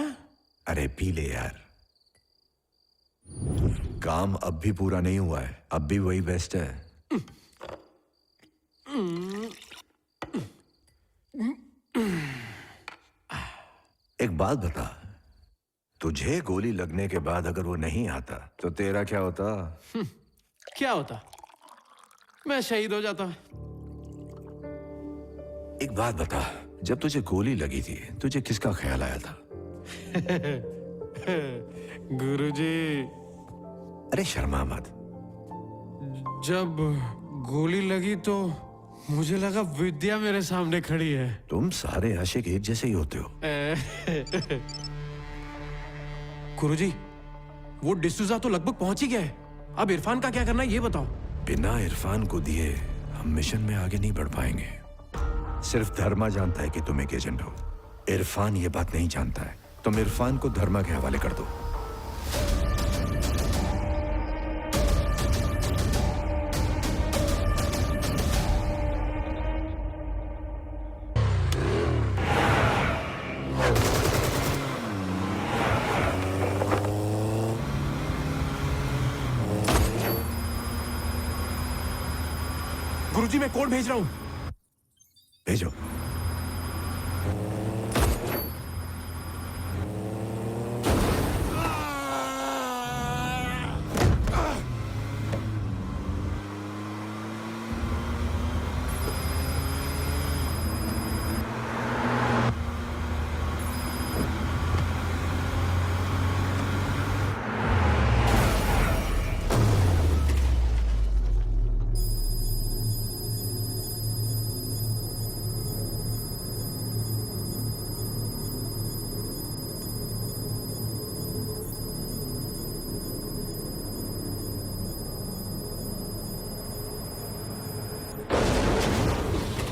अरे पी ले यार। काम अब भी पूरा नहीं हुआ है, अब भी वही बेस्ट है। एक बात बता, तुझे गोली लगने के बाद अगर वो नहीं आता तो तेरा क्या होता? क्या होता? मैं शहीद हो जाता। एक बात बता, जब तुझे गोली लगी थी तुझे किसका ख्याल आया था? गुरुजी। अरे शर्मा मत। जब गोली लगी तो मुझे लगा विद्या मेरे सामने खड़ी है। तुम सारे आशिक एक जैसे ही होते हो। गुरुजी, वो डिसूजा तो लगभग पहुंच ही गया है। अब इरफान का क्या करना है ये बताओ। बिना इरफान को दिए हम मिशन में आगे नहीं बढ़ पाएंगे। सिर्फ धर्मा जानता है कि तुम एक एजेंट हो। इरफान ये बात नहीं जानता है। तुम इरफान को धर्मा के हवाले कर दो। गुरुजी, मैं कोड भेज रहा हूं। भेजो।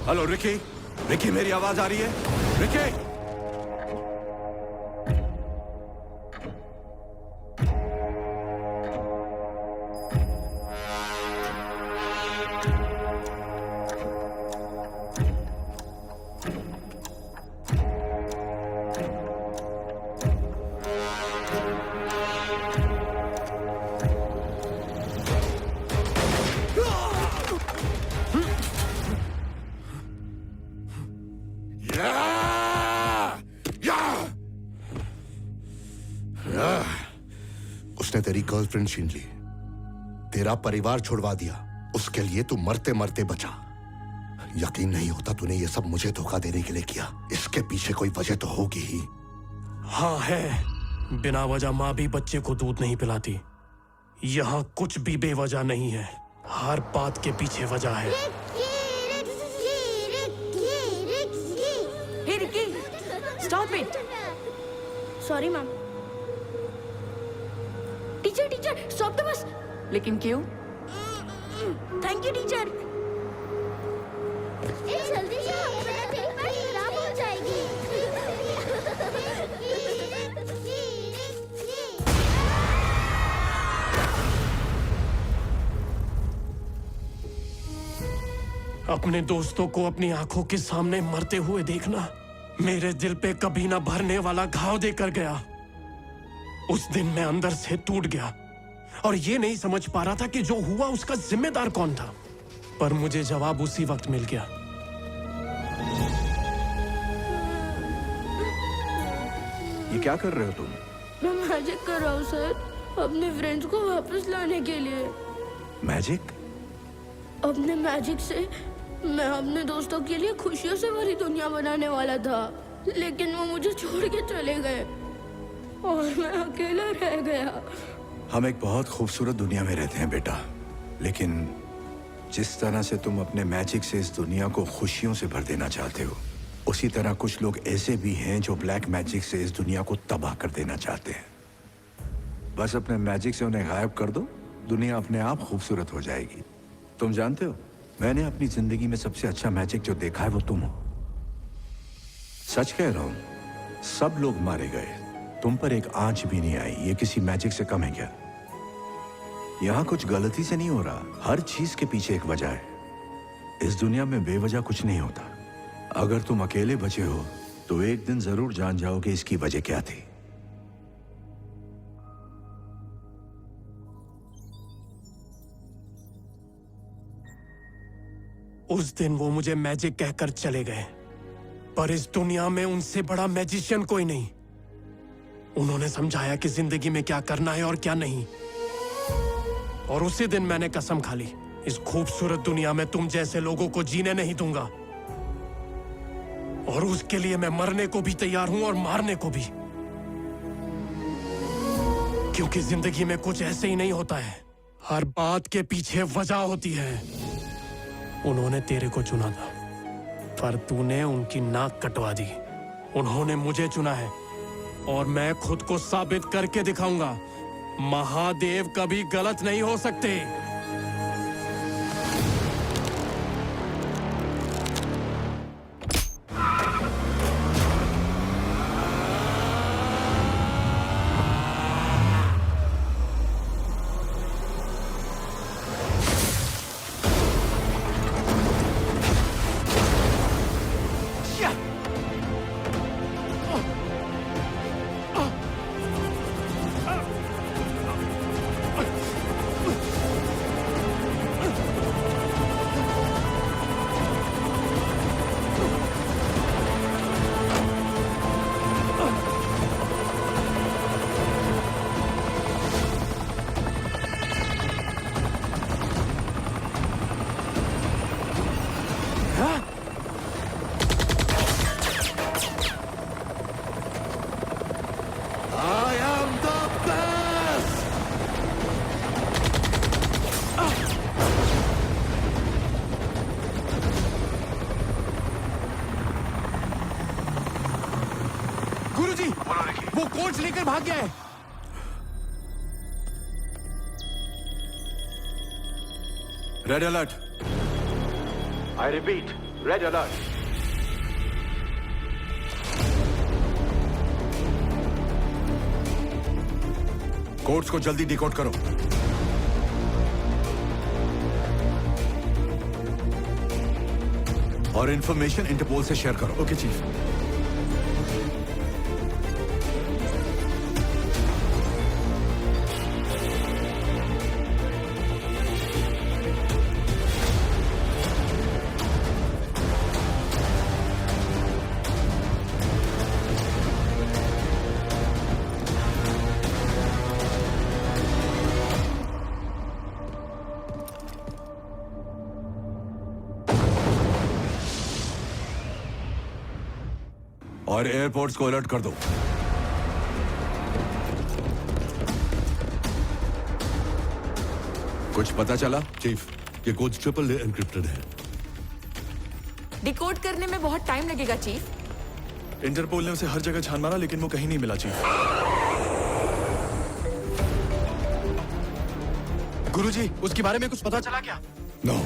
हेलो रिकी, रिकी मेरी आवाज आ रही है? रिकी, उसने तेरी गर्लफ्रेंड छीन ली, तेरा परिवार छुड़वा दिया, उसके लिए तू मरते मरते बचा। यकीन नहीं होता तूने ये सब मुझे धोखा देने के लिए किया। इसके पीछे कोई वजह तो होगी ही। हाँ है। बिना वजह माँ भी बच्चे को दूध नहीं पिलाती। यहाँ कुछ भी बेवजह नहीं है, हर बात के पीछे वजह है। Hey Ricky, stop it. Sorry ma'am. Teacher teacher stop the bus. लेकिन क्यों? Thank you teacher. जल्दी से वरना तेरी बात खराब हो जाएगी। अपने दोस्तों को अपनी आंखों के सामने मरते हुए देखना मेरे दिल पे कभी ना भरने वाला घाव देकर गया। उस दिन मैं अंदर से टूट गया और ये नहीं समझ पा रहा था कि जो हुआ उसका जिम्मेदार कौन था, पर मुझे जवाब उसी वक्त मिल गया। ये क्या कर रहे हो तुम? मैं मैजिक कर रहा हूँ सर, अपने फ्रेंड्स को वापस लाने के लिए। मैजिक? अपने मैजिक से मैं अपने दोस्तों के लिए खुशियों से भरी दुनिया बनाने वाला था, लेकिन वो मुझे छोड़ के चले गए और मैं अकेला रह गया। हम एक बहुत खूबसूरत दुनिया में रहते हैं बेटा, लेकिन जिस तरह से तुम अपने मैजिक से इस दुनिया को खुशियों से भर देना चाहते हो, उसी तरह कुछ लोग ऐसे भी हैं जो ब्लैक मैजिक से इस दुनिया को तबाह कर देना चाहते हैं। बस अपने मैजिक से उन्हें गायब कर दो, दुनिया अपने आप खूबसूरत हो जाएगी। तुम जानते हो, मैंने अपनी जिंदगी में सबसे अच्छा मैजिक जो देखा है वो तुम हो। सच कह रहा हूं, सब लोग मारे गए, तुम पर एक आंच भी नहीं आई। ये किसी मैजिक से कम है क्या? यहाँ कुछ गलती से नहीं हो रहा, हर चीज के पीछे एक वजह है। इस दुनिया में बेवजह कुछ नहीं होता। अगर तुम अकेले बचे हो तो एक दिन जरूर जान जाओगे इसकी वजह क्या थी। उस दिन वो मुझे मैजिक कहकर चले गए, पर इस दुनिया में उनसे बड़ा मैजिशियन कोई नहीं। उन्होंने समझाया कि जिंदगी में क्या करना है और क्या नहीं। और उसी दिन मैंने कसम खा ली, इस खूबसूरत दुनिया में तुम जैसे लोगों को जीने नहीं दूंगा। और उसके लिए मैं मरने को भी तैयार हूं और मारने को भी। क्योंकि जिंदगी में कुछ ऐसे ही नहीं होता है, हर बात के पीछे वजह होती है। उन्होंने तेरे को चुना था, पर तूने उनकी नाक कटवा दी। उन्होंने मुझे चुना है और मैं खुद को साबित करके दिखाऊंगा। महादेव कभी गलत नहीं हो सकते। गुरुजी, वो कोच लेकर भाग गया है। Red alert. I repeat, red alert. Codes को जल्दी डिकोड करो। और इंफॉर्मेशन इंटरपोल से शेयर करो। Okay chief. और एयरपोर्ट्स को अलर्ट कर दो। कुछ पता चला? चीफ, ये कोड ट्रिपल एनक्रिप्टेड है। डिकोड करने में बहुत टाइम लगेगा चीफ। इंटरपोल ने उसे हर जगह छान मारा लेकिन वो कहीं नहीं मिला चीफ। गुरुजी, उसके बारे में कुछ पता चला क्या? नो।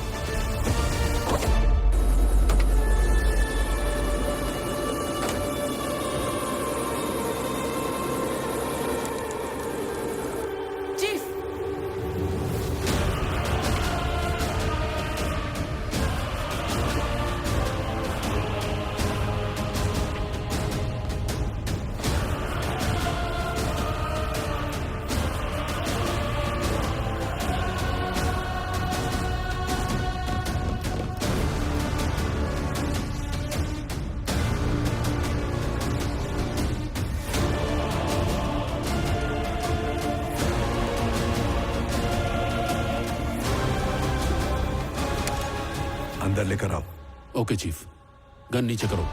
अंदर लेकर आओ। ओके चीफ, गन नीचे करो।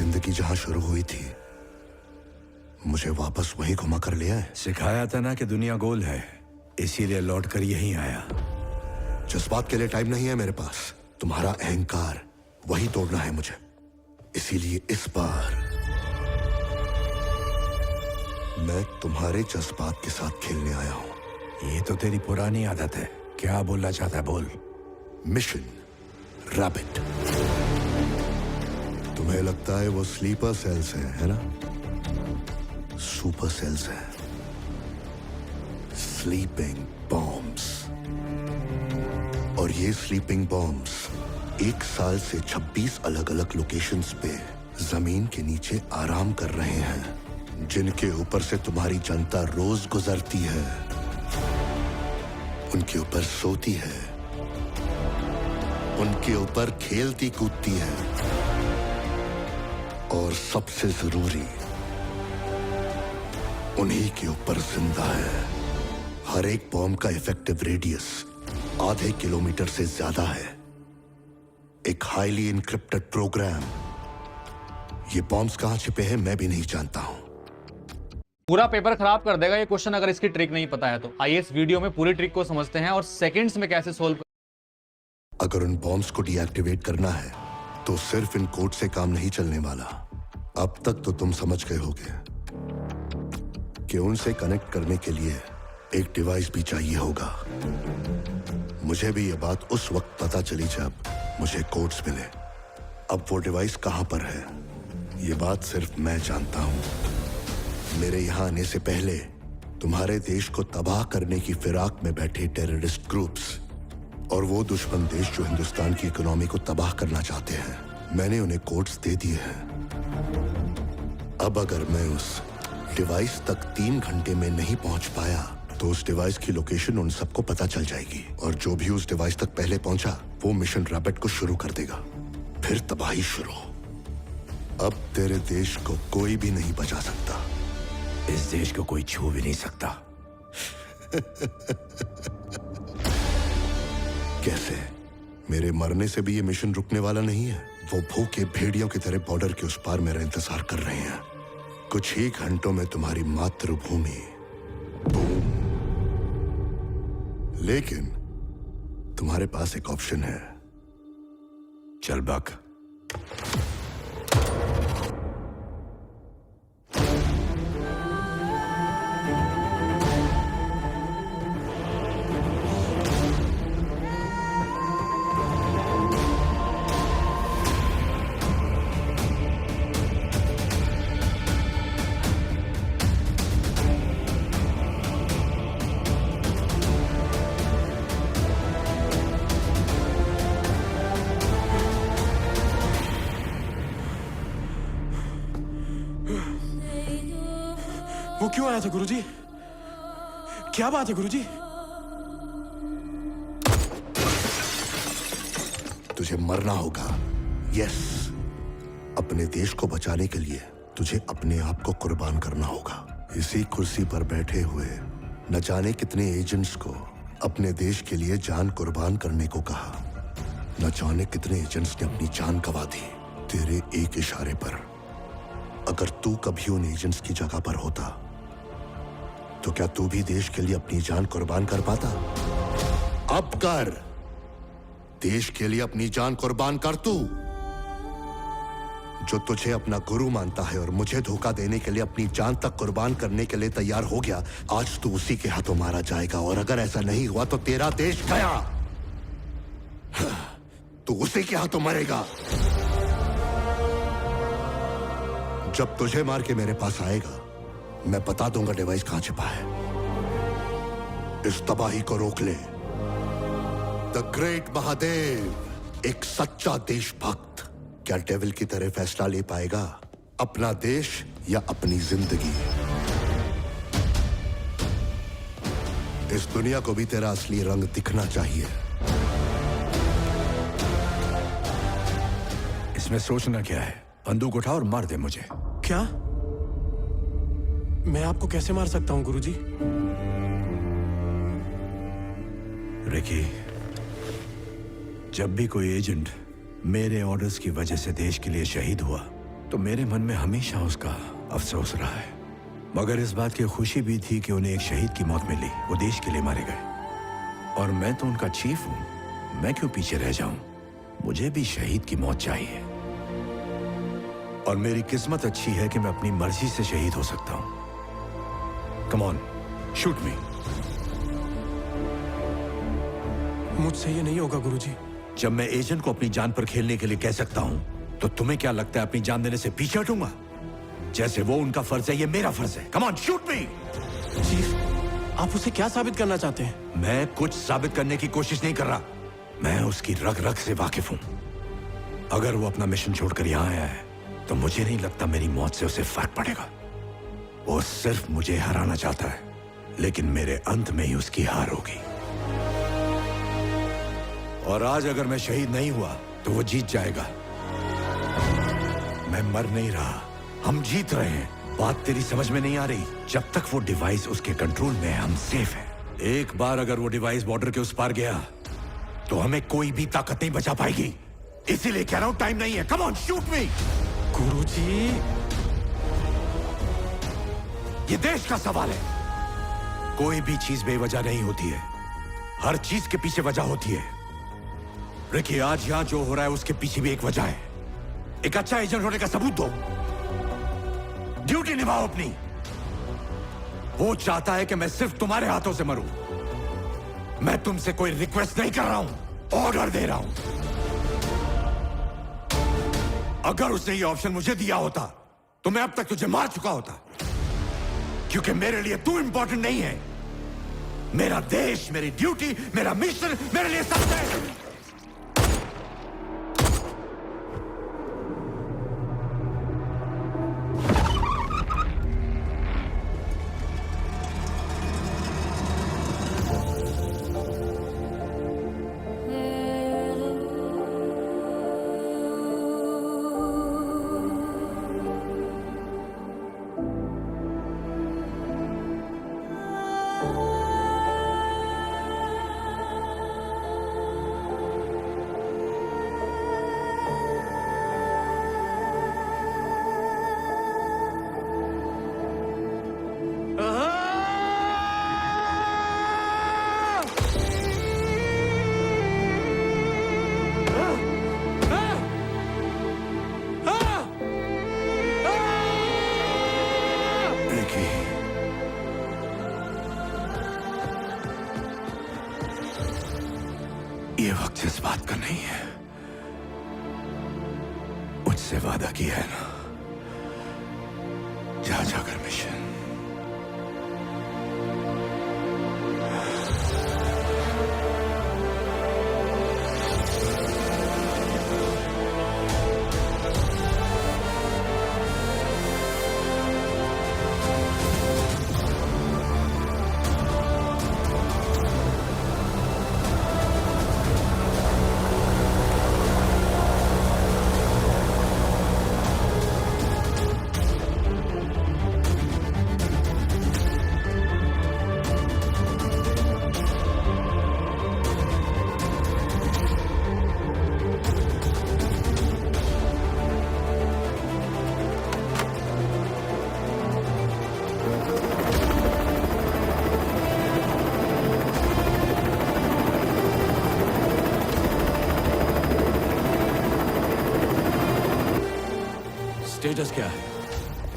जिंदगी जहां शुरू हुई थी मुझे वापस वहीं घुमा कर ले आए। सिखाया था ना कि दुनिया गोल है, इसीलिए लौट कर यहीं आया। जज्बात के लिए टाइम नहीं है मेरे पास। तुम्हारा अहंकार वही तोड़ना है मुझे, इसीलिए इस बार मैं तुम्हारे जज्बात के साथ खेलने आया हूं। ये तो तेरी पुरानी आदत है। क्या बोलना चाहता है बोल। Mission rabbit. तुम्हें लगता है वो स्लीपर सेल्स हैं, है ना? सुपर सेल्स हैं, स्लीपिंग बॉम्ब्स। और ये स्लीपिंग बॉम्ब्स 1 साल से 26 अलग अलग लोकेशंस पे जमीन के नीचे आराम कर रहे हैं, जिनके ऊपर से तुम्हारी जनता रोज गुजरती है, उनके ऊपर सोती है, उनके ऊपर खेलती कूदती है, और सबसे जरूरी उन्हीं के ऊपर जिंदा है। हर एक बॉम्ब का इफेक्टिव रेडियस आधे किलोमीटर से ज्यादा है। एक हाईली इनक्रिप्टेड प्रोग्राम। ये बॉम्ब्स कहां छिपे हैं मैं भी नहीं जानता हूं। पूरा पेपर खराब कर देगा ये क्वेश्चन अगर इसकी ट्रिक नहीं पता है तो। आइए इस वीडियो में पूरी ट्रिक को समझते हैं और सेकंड्स में कैसे सोल्व। अगर उन बॉम्ब्स को डीएक्टिवेट करना है तो सिर्फ इन कोड से काम नहीं चलने वाला। अब तक तो तुम समझ गए होगे कि उनसे कनेक्ट करने के लिए एक डिवाइस भी चाहिए होगा। मुझे भी यह बात उस वक्त पता चली जब मुझे कोड्स मिले। अब वो डिवाइस कहां पर है ये बात सिर्फ मैं जानता हूं। मेरे यहां आने से पहले तुम्हारे देश को तबाह करने की फिराक में बैठे टेररिस्ट ग्रुप्स और वो दुश्मन देश जो हिंदुस्तान की इकोनॉमी को तबाह करना चाहते हैं, मैंने उन्हें कोड्स दे दिए हैं। अब अगर मैं उस डिवाइस तक 3 घंटे में नहीं पहुंच पाया तो उस डिवाइस की लोकेशन उन सबको पता चल जाएगी, और जो भी उस डिवाइस तक पहले पहुंचा वो मिशन रैबिट को शुरू कर देगा। फिर तबाही शुरू। अब तेरे देश को कोई भी नहीं बचा सकता। इस देश को कोई छू भी नहीं सकता। कैसे? मेरे मरने से भी ये मिशन रुकने वाला नहीं है। वो भूखे भेड़ियों की तरह बॉर्डर के उस पार मेरा इंतजार कर रहे हैं। कुछ ही घंटों में तुम्हारी मातृभूमि बूम। लेकिन तुम्हारे पास एक ऑप्शन है। चल बक। वो क्यों आया था गुरुजी? क्या बात है गुरुजी? तुझे मरना होगा। यस, अपने देश को बचाने के लिए तुझे अपने आप को कुर्बान करना होगा। इसी कुर्सी पर बैठे हुए न जाने कितने एजेंट्स को अपने देश के लिए जान कुर्बान करने को कहा। न जाने कितने एजेंट्स ने अपनी जान गंवा दी तेरे एक इशारे पर। अगर तू कभी उन एजेंट्स की जगह पर होता तो क्या तू भी देश के लिए अपनी जान कुर्बान कर पाता? अब कर। देश के लिए अपनी जान कुर्बान कर तू। जो तुझे अपना गुरु मानता है और मुझे धोखा देने के लिए अपनी जान तक कुर्बान करने के लिए तैयार हो गया, आज तू उसी के हाथों मारा जाएगा। और अगर ऐसा नहीं हुआ तो तेरा देश गया। तू उसी के हाथों मरेगा। जब तुझे मार के मेरे पास आएगा मैं बता दूंगा डिवाइस कहां छिपा है। इस तबाही को रोक ले। द ग्रेट महादेव, एक सच्चा देशभक्त, क्या डेविल की तरह फैसला ले पाएगा? अपना देश या अपनी जिंदगी? इस दुनिया को भी तेरा असली रंग दिखना चाहिए। इसमें सोचना क्या है? बंदूक उठा और मार दे मुझे। क्या? मैं आपको कैसे मार सकता हूं गुरुजी? रिकी, जब भी कोई एजेंट मेरे ऑर्डर्स की वजह से देश के लिए शहीद हुआ, तो मेरे मन में हमेशा उसका अफसोस रहा है, मगर इस बात की खुशी भी थी कि उन्हें एक शहीद की मौत मिली। वो देश के लिए मारे गए और मैं तो उनका चीफ हूं। मैं क्यों पीछे रह जाऊं? मुझे भी शहीद की मौत चाहिए और मेरी किस्मत अच्छी है कि मैं अपनी मर्जी से शहीद हो सकता हूं। कम ऑन, शूट मी। मुझसे ये नहीं होगा गुरुजी। जब मैं एजेंट को अपनी जान पर खेलने के लिए कह सकता हूं, तो तुम्हें क्या लगता है अपनी जान देने से पीछे हटूंगा? जैसे वो उनका फर्ज है, ये मेरा फर्ज है। Come on, shoot me. Chief, आप उसे क्या साबित करना चाहते हैं? मैं कुछ साबित करने की कोशिश नहीं कर रहा। मैं उसकी रग रग से वाकिफ हूं। अगर वो अपना मिशन छोड़कर यहां आया है, तो मुझे नहीं लगता मेरी मौत से उसे फर्क पड़ेगा। वो सिर्फ मुझे हराना चाहता है, लेकिन मेरे अंत में ही उसकी हार होगी। और आज अगर मैं शहीद नहीं हुआ, तो वो जीत जाएगा। मैं मर नहीं रहा, हम जीत रहे हैं। बात तेरी समझ में नहीं आ रही? जब तक वो डिवाइस उसके कंट्रोल में है, हम सेफ हैं। एक बार अगर वो डिवाइस बॉर्डर के उस पार गया, तो हमें कोई भी ताकत नहीं बचा पाएगी। इसीलिए कह रहा हूं, टाइम नहीं है। कम ऑन, शूट मी। गुरुजी, ये देश का सवाल है। कोई भी चीज बेवजह नहीं होती है, हर चीज के पीछे वजह होती है। रिकी, आज यहां जो हो रहा है उसके पीछे भी एक वजह है। एक अच्छा एजेंट होने का सबूत दो, ड्यूटी निभाओ अपनी। वो चाहता है कि मैं सिर्फ तुम्हारे हाथों से मरूं। मैं तुमसे कोई रिक्वेस्ट नहीं कर रहा हूं, ऑर्डर दे रहा हूं। अगर उसने ये ऑप्शन मुझे दिया होता, तो मैं अब तक तुझे मार चुका होता, क्योंकि मेरे लिए तू इंपॉर्टेंट नहीं है। मेरा देश, मेरी ड्यूटी, मेरा मिशन मेरे लिए सब है। ये वक्त इस बात का नहीं है। मुझसे वादा किया है ना, जा जाकर मिशन। स्टेटस क्या है?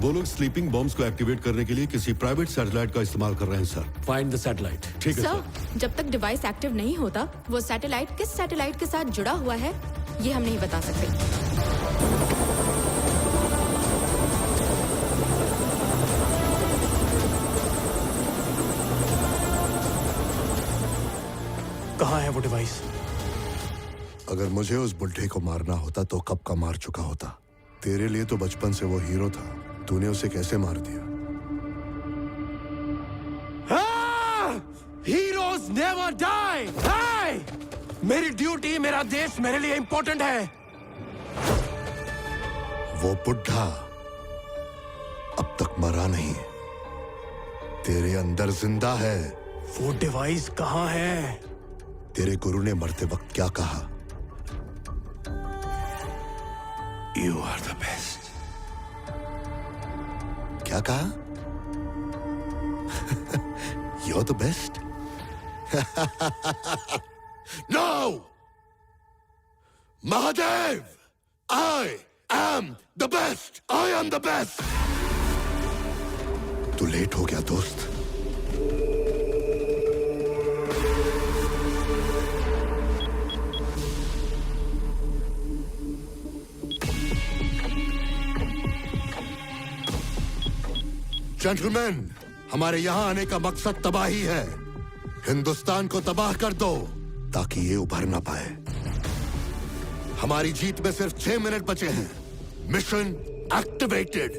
वो लोग स्लीपिंग बॉम्ब्स को एक्टिवेट करने के लिए किसी प्राइवेट सैटेलाइट का इस्तेमाल कर रहे हैं सर। Find the satellite. ठीक है सर। जब तक डिवाइस एक्टिव नहीं होता, वो सैटेलाइट किस सैटेलाइट के साथ जुड़ा हुआ है, ये हम नहीं बता सकते। कहाँ है वो डिवाइस? अगर मुझे उस बुढ़े को मारना होता तो कब का मार चुका होता। तेरे लिए तो बचपन से वो हीरो था, तूने उसे कैसे मार दिया? Heroes never die. मेरी ड्यूटी, मेरा देश मेरे लिए इंपॉर्टेंट है। वो बुढ़ा अब तक मरा नहीं, तेरे अंदर जिंदा है। वो डिवाइस कहाँ है? तेरे गुरु ने मरते वक्त क्या कहा? You are the best. क्या कहा? You're the best. No! Mahadev! I am the best! I am the best! तू लेट हो गया दोस्त. जेंटलमैन, हमारे यहां आने का मकसद तबाही है. हिंदुस्तान को तबाह कर दो ताकि ये उभर ना पाए. हमारी जीत में सिर्फ 6 मिनट बचे हैं. Mission activated.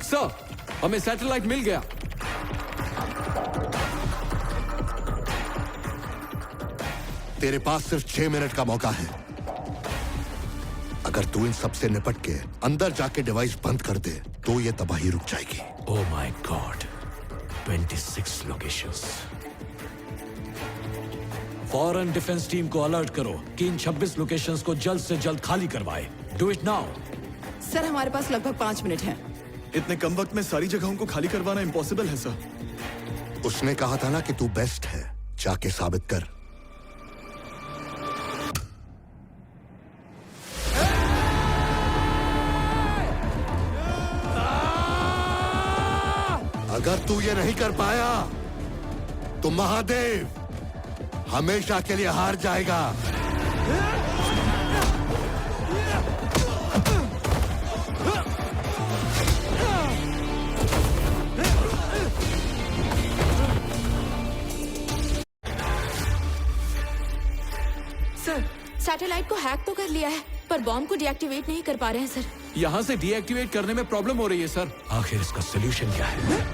सर, हमें सैटेलाइट मिल गया. तेरे पास सिर्फ 6 मिनट का मौका है. अगर तू इन सबसे निपट के अंदर जाके डिवाइस बंद कर दे तो ये तबाही रुक जाएगी. Oh my God, 26 locations. Foreign defence team को अलर्ट करो कि इन 26 लोकेशंस को जल्द से जल्द खाली करवाए. Do it now. सर, हमारे पास लगभग 5 मिनट हैं. इतने कम वक्त में सारी जगहों को खाली करवाना इम्पॉसिबल है सर. उसने कहा था ना कि तू बेस्ट है. जाके साबित कर. अगर तू ये नहीं कर पाया तो महादेव हमेशा के लिए हार जाएगा. सर, सैटेलाइट को हैक तो कर लिया है, पर बॉम्ब को डीएक्टिवेट नहीं कर पा रहे हैं सर. यहाँ से डीएक्टिवेट करने में प्रॉब्लम हो रही है सर. आखिर इसका सलूशन क्या है?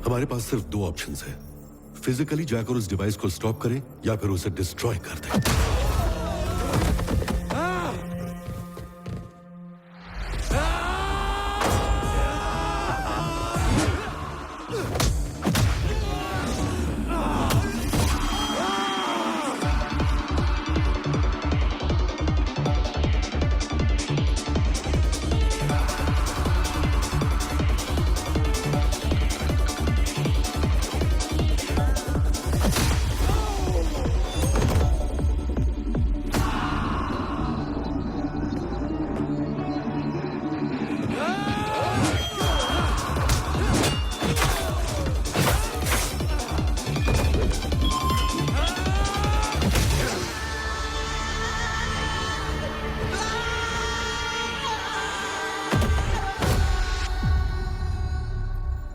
हमारे पास सिर्फ 2 ऑप्शंस हैं. फिजिकली जाकर उस डिवाइस को स्टॉप करें या फिर उसे डिस्ट्रॉय कर दें.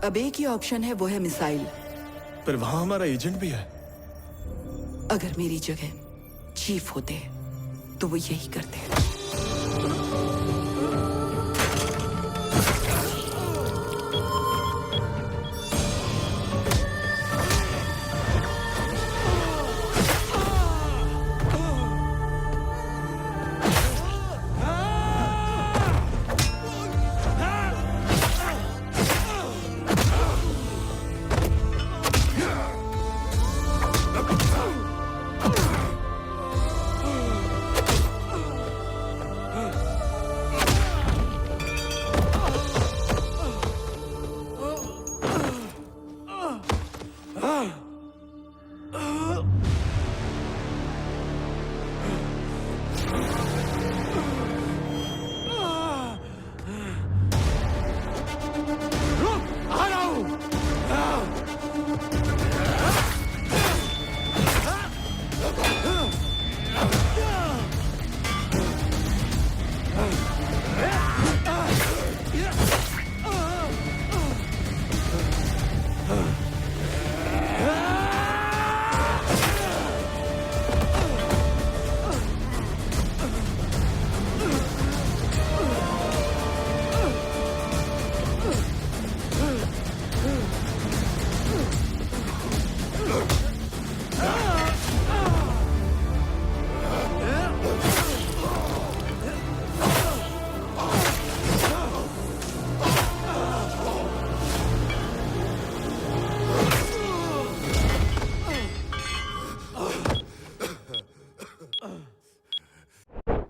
अब एक ही ऑप्शन है, वो है मिसाइल. पर वहां हमारा एजेंट भी है. अगर मेरी जगह चीफ होते तो वो यही करते.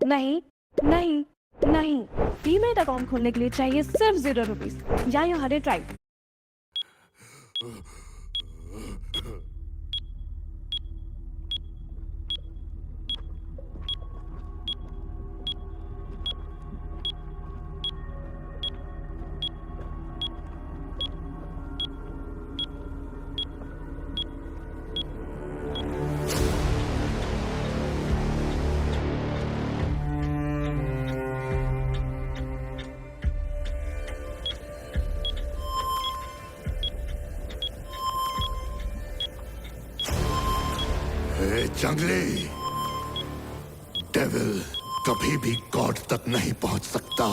नहीं नहीं नहीं, डीमैट अकाउंट खोलने के लिए चाहिए सिर्फ 0 रुपीज। या यू हैड इट राइट। जंगली डेविल कभी भी गॉड तक नहीं पहुंच सकता।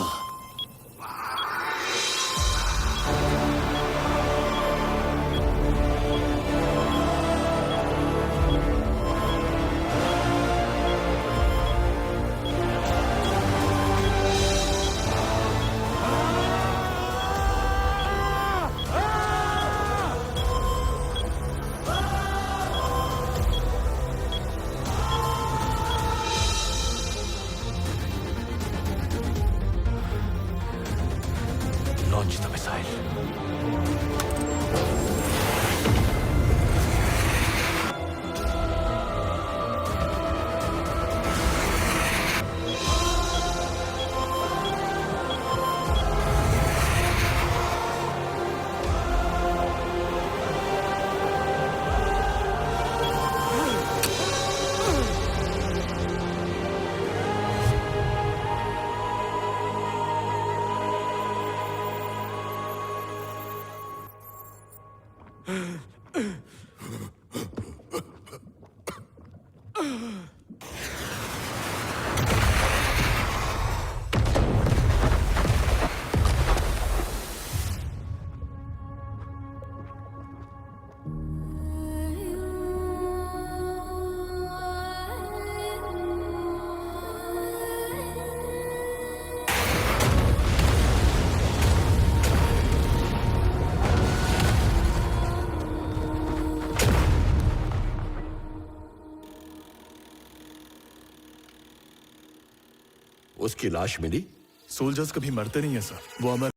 Launch the missile. उसकी लाश मिली? सोल्जर्स कभी मरते नहीं है सर, वो अमर